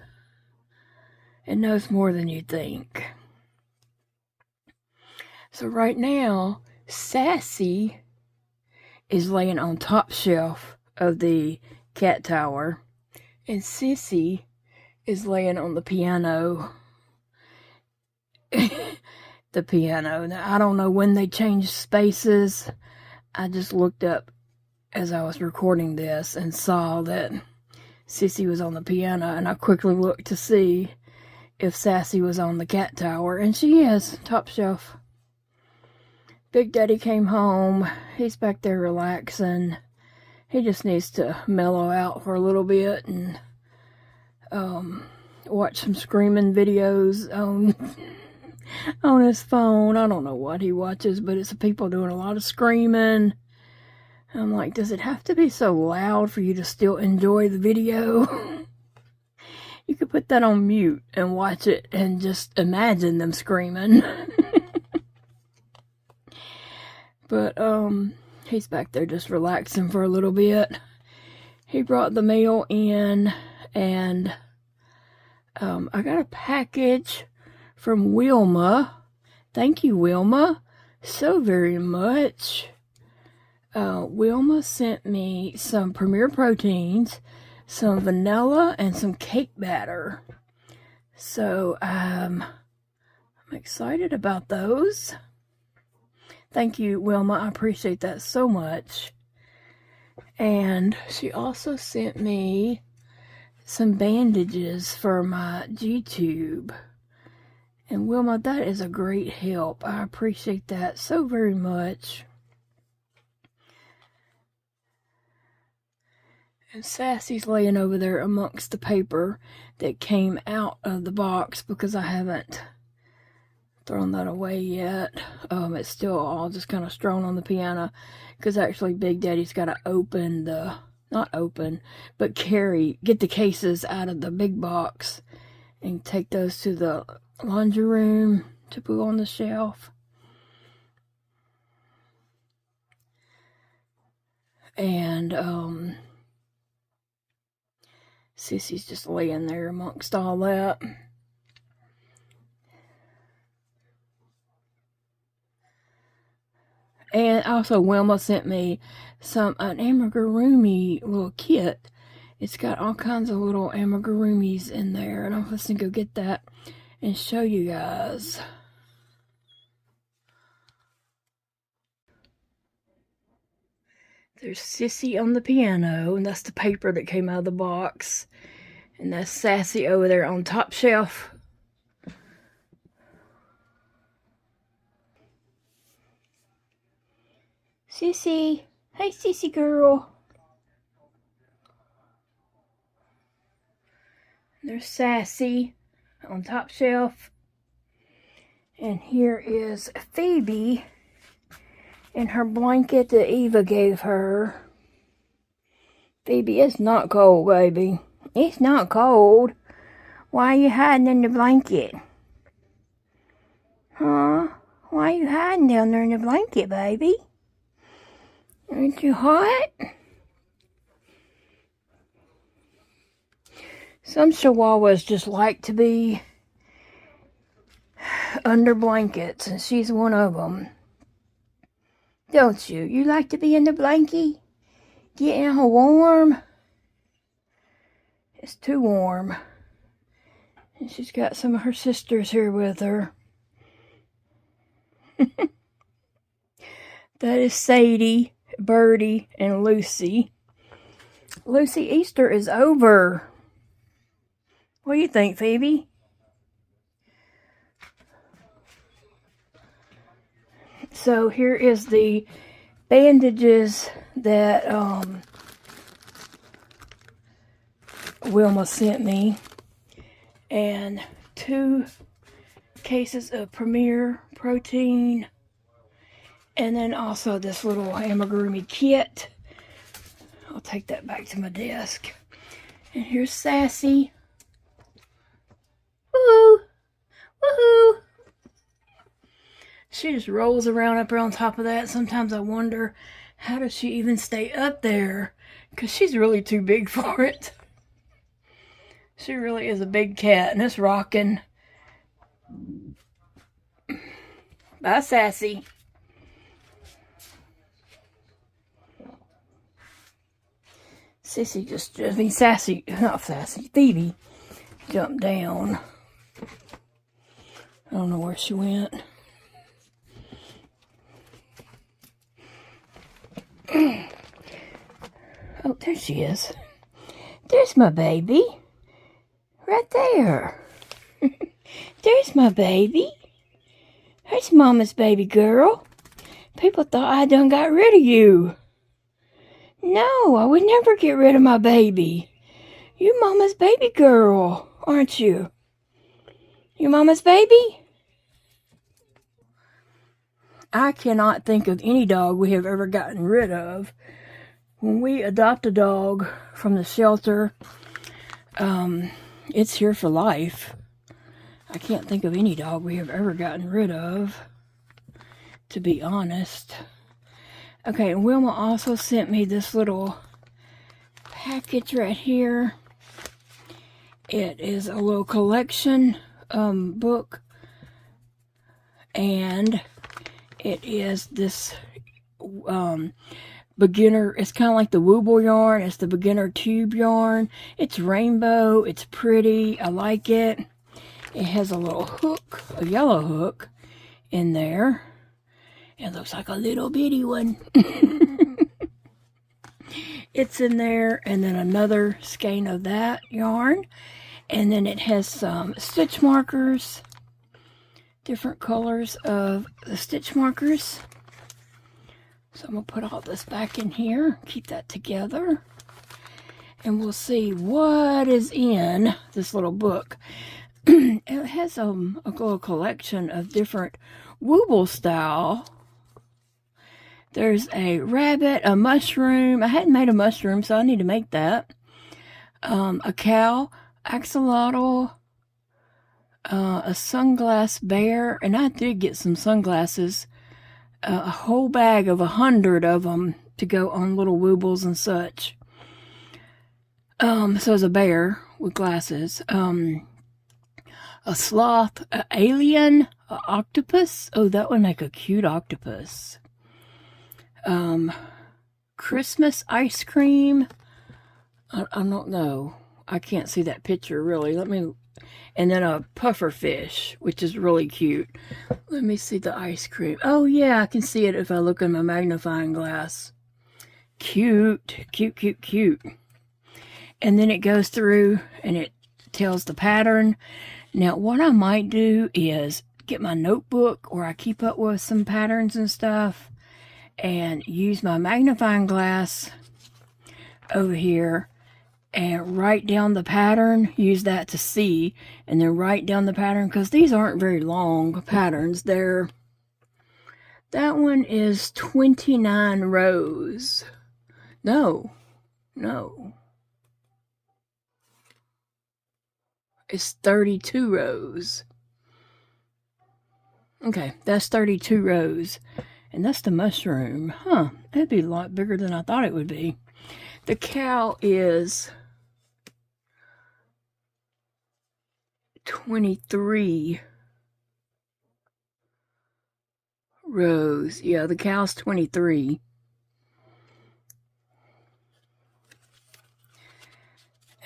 It knows more than you think. So right now, Sassy is laying on top shelf of the cat tower, and Sissy is laying on the piano. The piano. Now, I don't know when they changed spaces. I just looked up as I was recording this and saw that Sissy was on the piano, and I quickly looked to see if Sassy was on the cat tower, and she is, top shelf. Big Daddy came home. He's back there relaxing. He just needs to mellow out for a little bit and watch some screaming videos on his phone. I don't know what he watches, but it's people doing a lot of screaming. I'm like, does it have to be so loud for you to still enjoy the video? You could put that on mute and watch it and just imagine them screaming. But, he's back there just relaxing for a little bit. He brought the mail in, and, I got a package from Wilma. Thank you, Wilma, so very much. Wilma sent me some Premier Proteins, some vanilla, and some cake batter. So, I'm excited about those. Thank you, Wilma. I appreciate that so much. And she also sent me some bandages for my G-tube. And Wilma, that is a great help. I appreciate that so very much. And Sassy's laying over there amongst the paper that came out of the box because I haven't thrown that away yet. It's still all just kind of strewn on the piano because actually Big Daddy's got to open the, not open, but get the cases out of the big box and take those to the laundry room to put on the shelf. And Sissy's just laying there amongst all that. And also Wilma sent me an amigurumi little kit. It's got all kinds of little amigurumis in there, and I'm just gonna go get that and show you guys. There's Sissy on the piano, and that's the paper that came out of the box. And that's Sassy over there on top shelf. Sissy. Hey, Sissy girl. There's Sassy on top shelf. And here is Phoebe in her blanket that Eva gave her. Phoebe, it's not cold, baby. It's not cold. Why are you hiding in the blanket? Huh? Why are you hiding down there in the blanket, baby? Aren't you hot? Some chihuahuas just like to be under blankets, and she's one of them. Don't you? You like to be in the blankie? Getting all warm? It's too warm. And she's got some of her sisters here with her. That is Sadie, Birdie, and Lucy. Lucy, Easter is over. What do you think, Phoebe? So here is the bandages that Wilma sent me, and 2 cases of Premier protein, and then also this little amigurumi kit. I'll take that back to my desk. And here's Sassy. Woohoo! Woohoo! She just rolls around up there on top of that. Sometimes I wonder, how does she even stay up there? Because she's really too big for it. She really is a big cat, and it's rocking. Bye, Sassy. Sissy Sassy, not Sassy, Phoebe jumped down. I don't know where she went. Oh, there she is. There's my baby. Right there. There's my baby. There's Mama's baby girl. People thought I done got rid of you. No, I would never get rid of my baby. You Mama's baby girl, aren't you? You Mama's baby? I cannot think of any dog we have ever gotten rid of. When we adopt a dog from the shelter, it's here for life. I can't think of any dog we have ever gotten rid of, to be honest. Okay, and Wilma also sent me this little package right here. It is a little collection book, and it is this beginner, it's kind of like the Wooble yarn. It's the beginner tube yarn. It's rainbow. It's pretty. I like it. It has a little hook, a yellow hook in there. It looks like a little bitty one. It's in there, and then another skein of that yarn. And then it has some stitch markers, different colors of the stitch markers. So I'm going to put all this back in here, keep that together, and we'll see what is in this little book. It has a little collection of different Wooble style. There's a rabbit, a mushroom. I hadn't made a mushroom, so I need to make that. A cow, axolotl, a sunglass bear, and I did get some sunglasses. A whole bag of 100 of them to go on little Woobles and such. So it's a bear with glasses. A sloth, an alien, an octopus. Oh, that would make a cute octopus. Christmas ice cream. I don't know. I can't see that picture really. And then a puffer fish, which is really cute. Let me see the ice cream. Oh yeah, I can see it if I look in my magnifying glass. Cute, cute, cute, cute. And then it goes through and it tells the pattern. Now, what I might do is get my notebook where I keep up with some patterns and stuff and use my magnifying glass over here and write down the pattern, use that to see, and then write down the pattern, because these aren't very long patterns. That one is 29 rows. No. It's 32 rows. Okay, that's 32 rows. And that's the mushroom. Huh, that'd be a lot bigger than I thought it would be. The cow is 23 rows. Yeah, the cow's 23.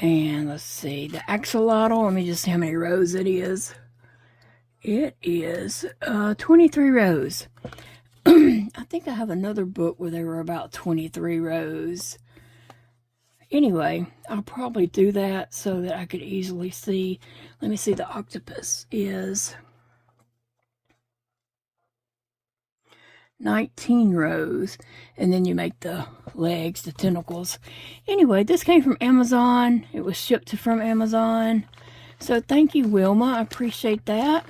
And let's see, the axolotl, let me just see how many rows it is. It is 23 rows. I think I have another book where there were about 23 rows. Anyway, I'll probably do that so that I could easily see. Let me see, the octopus is 19 rows, and then you make the legs, the tentacles. Anyway, this came from Amazon. It was shipped from Amazon. So thank you, Wilma. I appreciate that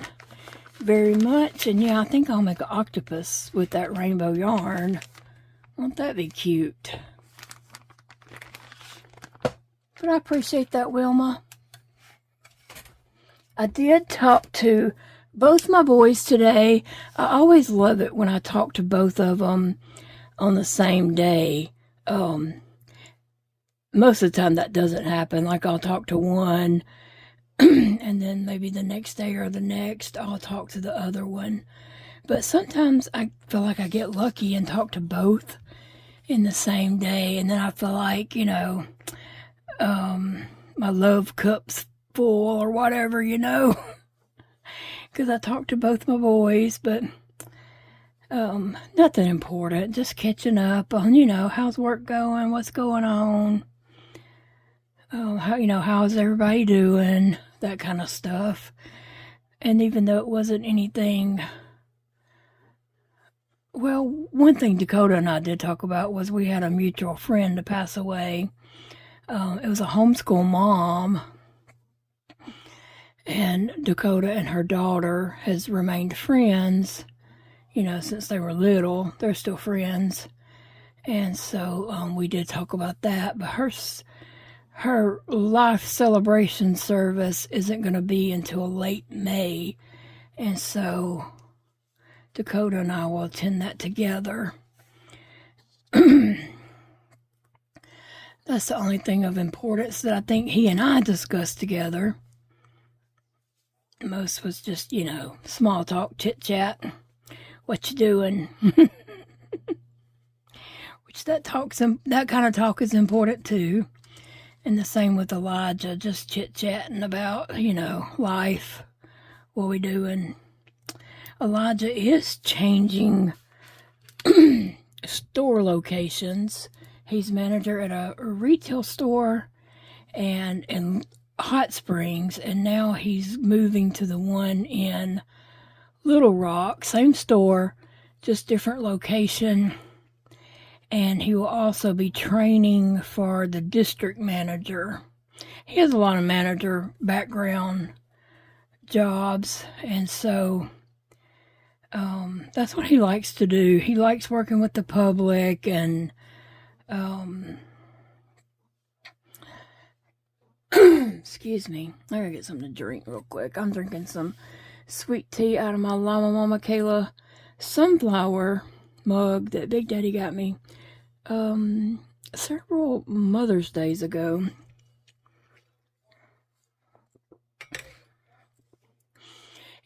very much. And yeah, I think I'll make an octopus with that rainbow yarn. Won't that be cute? But I appreciate that, Wilma. I did talk to both my boys today. I always love it when I talk to both of them on the same day. Most of the time that doesn't happen. Like I'll talk to one and then maybe the next day or the next I'll talk to the other one. But sometimes I feel like I get lucky and talk to both in the same day, and then I feel like, you know, my love cup's full or whatever, you know, because I talked to both my boys. But nothing important, just catching up on, you know, how's work going, what's going on, how's everybody doing, that kind of stuff. And even though it wasn't anything, well, one thing Dakota and I did talk about was we had a mutual friend to pass away. It was a homeschool mom, and Dakota and her daughter has remained friends, you know, since they were little. They're still friends. And so we did talk about that, but her life celebration service isn't going to be until late May, and so Dakota and I will attend that together. That's the only thing of importance that I think he and I discussed together. Most was just, you know, small talk, chit chat. What you doing? Which that kind of talk is important too. And the same with Elijah, just chit chatting about, you know, life. What we doing? Elijah is changing store locations. He's manager at a retail store and in Hot Springs, and now he's moving to the one in Little Rock. Same store, just different location. And he will also be training for the district manager. He has a lot of manager background jobs, and so that's what he likes to do. He likes working with the public, and excuse me, I gotta get something to drink real quick. I'm drinking some sweet tea out of my Llama Mama Kayla sunflower mug that Big Daddy got me several Mother's Days ago.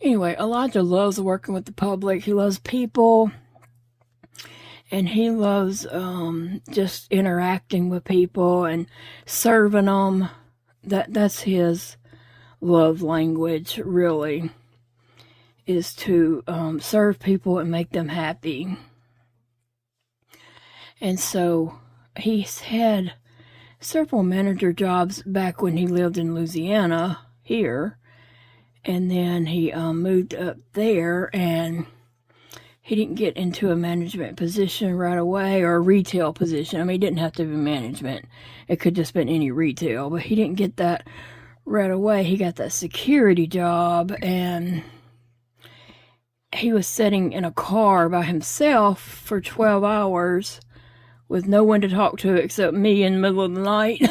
Anyway, Elijah loves working with the public. He loves people. And he loves just interacting with people and serving them. That's his love language, really, is to serve people and make them happy. And so he's had several manager jobs back when he lived in Louisiana here. And then he moved up there, and he didn't get into a management position right away, or a retail position. I mean, he didn't have to be management. It could just been any retail, but he didn't get that right away. He got that security job, and he was sitting in a car by himself for 12 hours with no one to talk to except me in the middle of the night.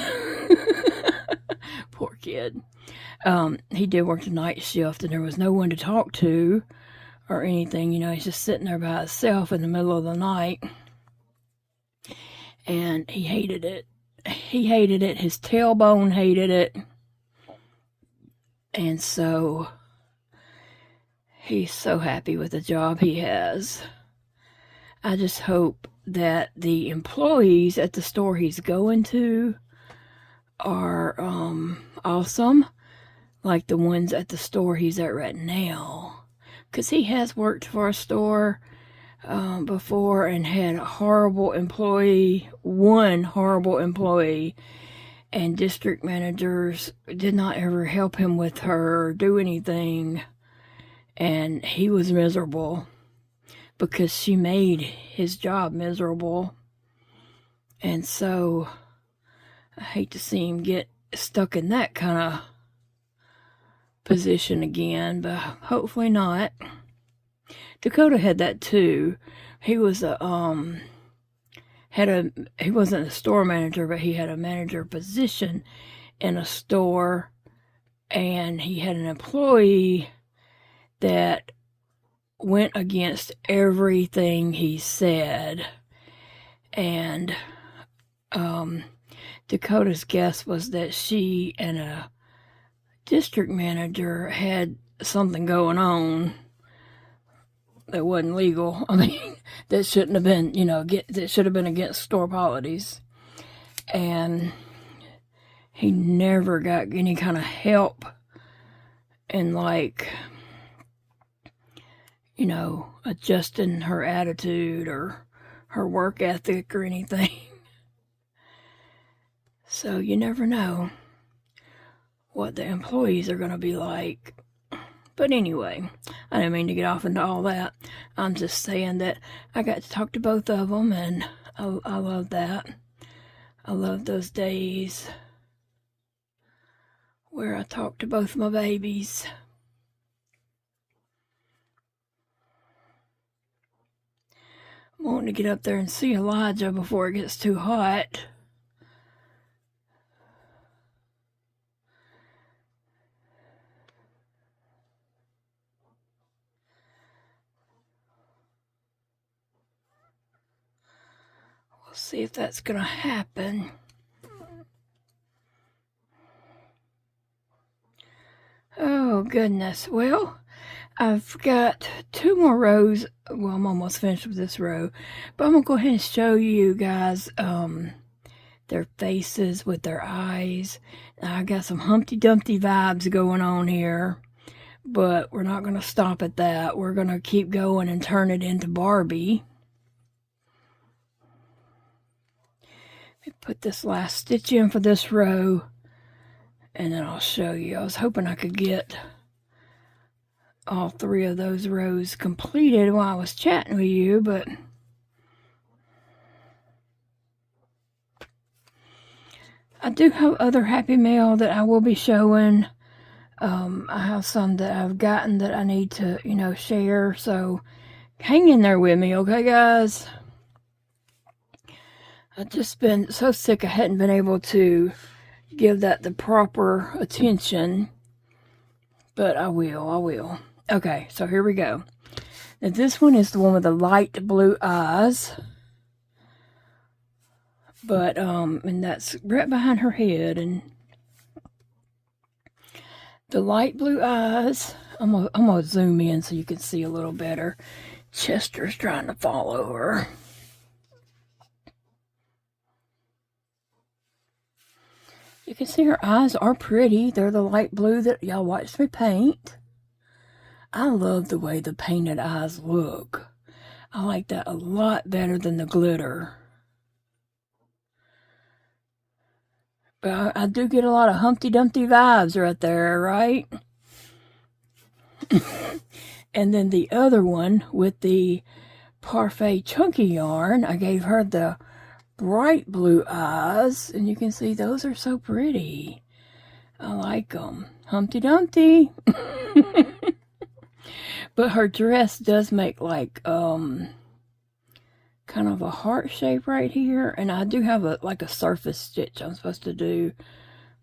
Poor kid. He did work the night shift, and there was no one to talk to or anything. You know, he's just sitting there by himself in the middle of the night. And he hated it. He hated it. His tailbone hated it. And so he's so happy with the job he has. I just hope that the employees at the store he's going to are awesome, like the ones at the store he's at right now. Because he has worked for a store before and had a horrible employee, one horrible employee, and district managers did not ever help him with her or do anything, and he was miserable because she made his job miserable. And so I hate to see him get stuck in that kind of position again, but hopefully not. Dakota had that too. He was he wasn't a store manager, but he had a manager position in a store, and he had an employee that went against everything he said. And Dakota's guess was that she and a district manager had something going on that wasn't legal. I mean, that shouldn't have been, that should have been against store policies. And he never got any kind of help in, adjusting her attitude or her work ethic or anything. So you never know what the employees are going to be like. But anyway, I didn't mean to get off into all that. I'm just saying that I got to talk to both of them, and I love that. I love those days where I talk to both my babies. I'm wanting to get up there and see Elijah before it gets too hot. See if that's gonna happen. Oh goodness. Well, I've got 2 more rows. Well, I'm almost finished with this row, but I'm gonna go ahead and show you guys their faces with their eyes. I got some Humpty Dumpty vibes going on here, but we're not gonna stop at that. We're gonna keep going and turn it into Barbie. Put this last stitch in for this row, and then I'll show you. I was hoping I could get all 3 of those rows completed while I was chatting with you, but I do have other Happy Mail that I will be showing. I have some that I've gotten that I need to, share, so hang in there with me, okay, guys? I've just been so sick I hadn't been able to give that the proper attention, but I will. Okay, so here we go. Now this one is the one with the light blue eyes, but and that's right behind her head, and the light blue eyes. I'm gonna zoom in so you can see a little better. Chester's trying to follow her. You can see her eyes are pretty. They're the light blue that y'all watched me paint. I love the way the painted eyes look. I like that a lot better than the glitter. But I do get a lot of Humpty Dumpty vibes right there, right? And then the other one with the Parfait Chunky yarn, I gave her the bright blue eyes. And you can see those are so pretty. I like them. Humpty Dumpty. But her dress does make like kind of a heart shape right here, and I do have like a surface stitch I'm supposed to do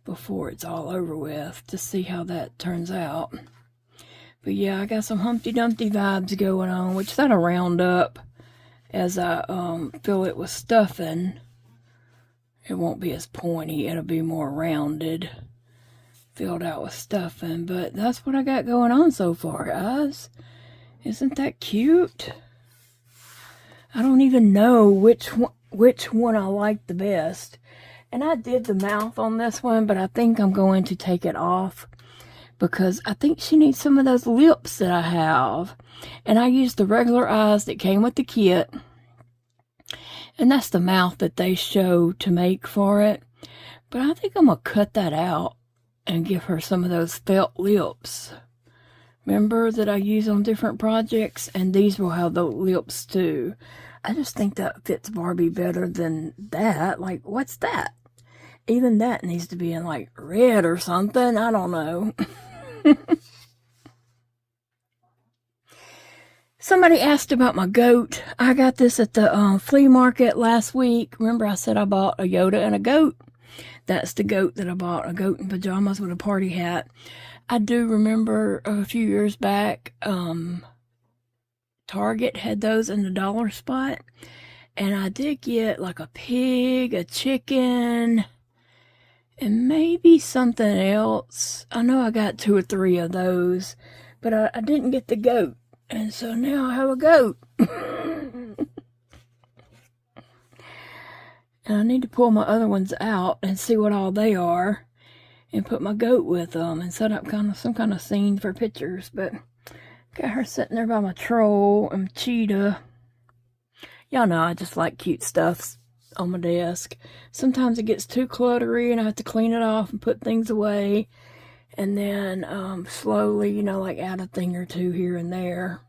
before it's all over with to see how that turns out. But yeah, I got some Humpty Dumpty vibes going on, which that'll round up as I fill it with stuffing. It won't be as pointy, it'll be more rounded, filled out with stuffing. But that's what I got going on so far, guys. Isn't that cute? I don't even know which one I like the best. And I did the mouth on this one, but I think I'm going to take it off because I think she needs some of those lips that I have. And I used the regular eyes that came with the kit. And that's the mouth that they show to make for it. But I think I'm going to cut that out and give her some of those felt lips. Remember that I use on different projects, and these will have the lips too. I just think that fits Barbie better than that. Like, what's that? Even that needs to be in like red or something. I don't know. Somebody asked about my goat. I got this at the flea market last week. Remember I said I bought a Yoda and a goat? That's the goat that I bought, a goat in pajamas with a party hat. I do remember a few years back, Target had those in the dollar spot. And I did get like a pig, a chicken, and maybe something else. I know I got 2 or 3 of those, but I didn't get the goat. And so now I have a goat. And I need to pull my other ones out and see what all they are and put my goat with them and set up some kind of scene for pictures. But got her sitting there by my troll and cheetah. Y'all know I just like cute stuff on my desk. Sometimes it gets too cluttery and I have to clean it off and put things away. And then slowly, you know, like add a thing or two here and there.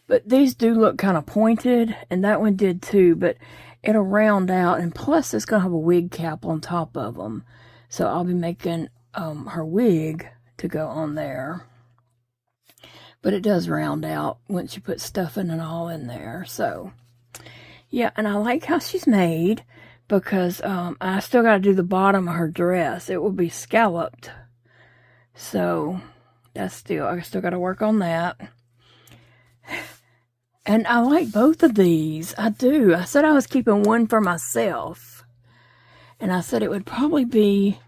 But these do look kind of pointed, and that one did too, but it'll round out, and plus it's going to have a wig cap on top of them. So I'll be making her wig to go on there. But it does round out once you put stuffing and all in there. So, yeah, and I like how she's made because I still got to do the bottom of her dress. It will be scalloped. So, I still got to work on that. And I like both of these. I do. I said I was keeping one for myself. And I said it would probably be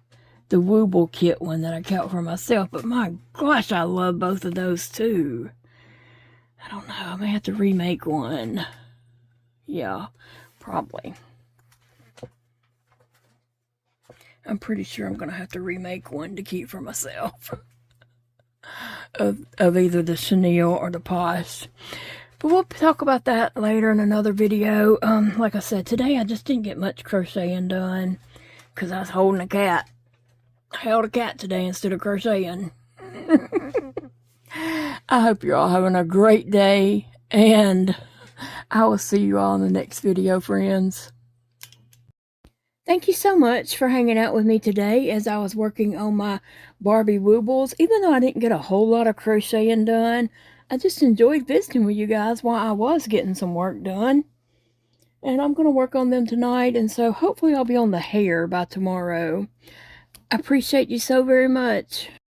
the Wooble kit one that I kept for myself. But my gosh, I love both of those too. I don't know. I may have to remake one. Yeah, probably. I'm pretty sure I'm going to have to remake one to keep for myself. of either the chenille or the posh. But we'll talk about that later in another video. Like I said, today I just didn't get much crocheting done because I was holding a cat. I held a cat today instead of crocheting. I hope you're all having a great day, and I will see you all in the next video, friends. Thank you so much for hanging out with me today as I was working on my Barbie Woobles. Even though I didn't get a whole lot of crocheting done, I just enjoyed visiting with you guys while I was getting some work done. And I'm going to work on them tonight, and so hopefully I'll be on the hair by tomorrow. I appreciate you so very much.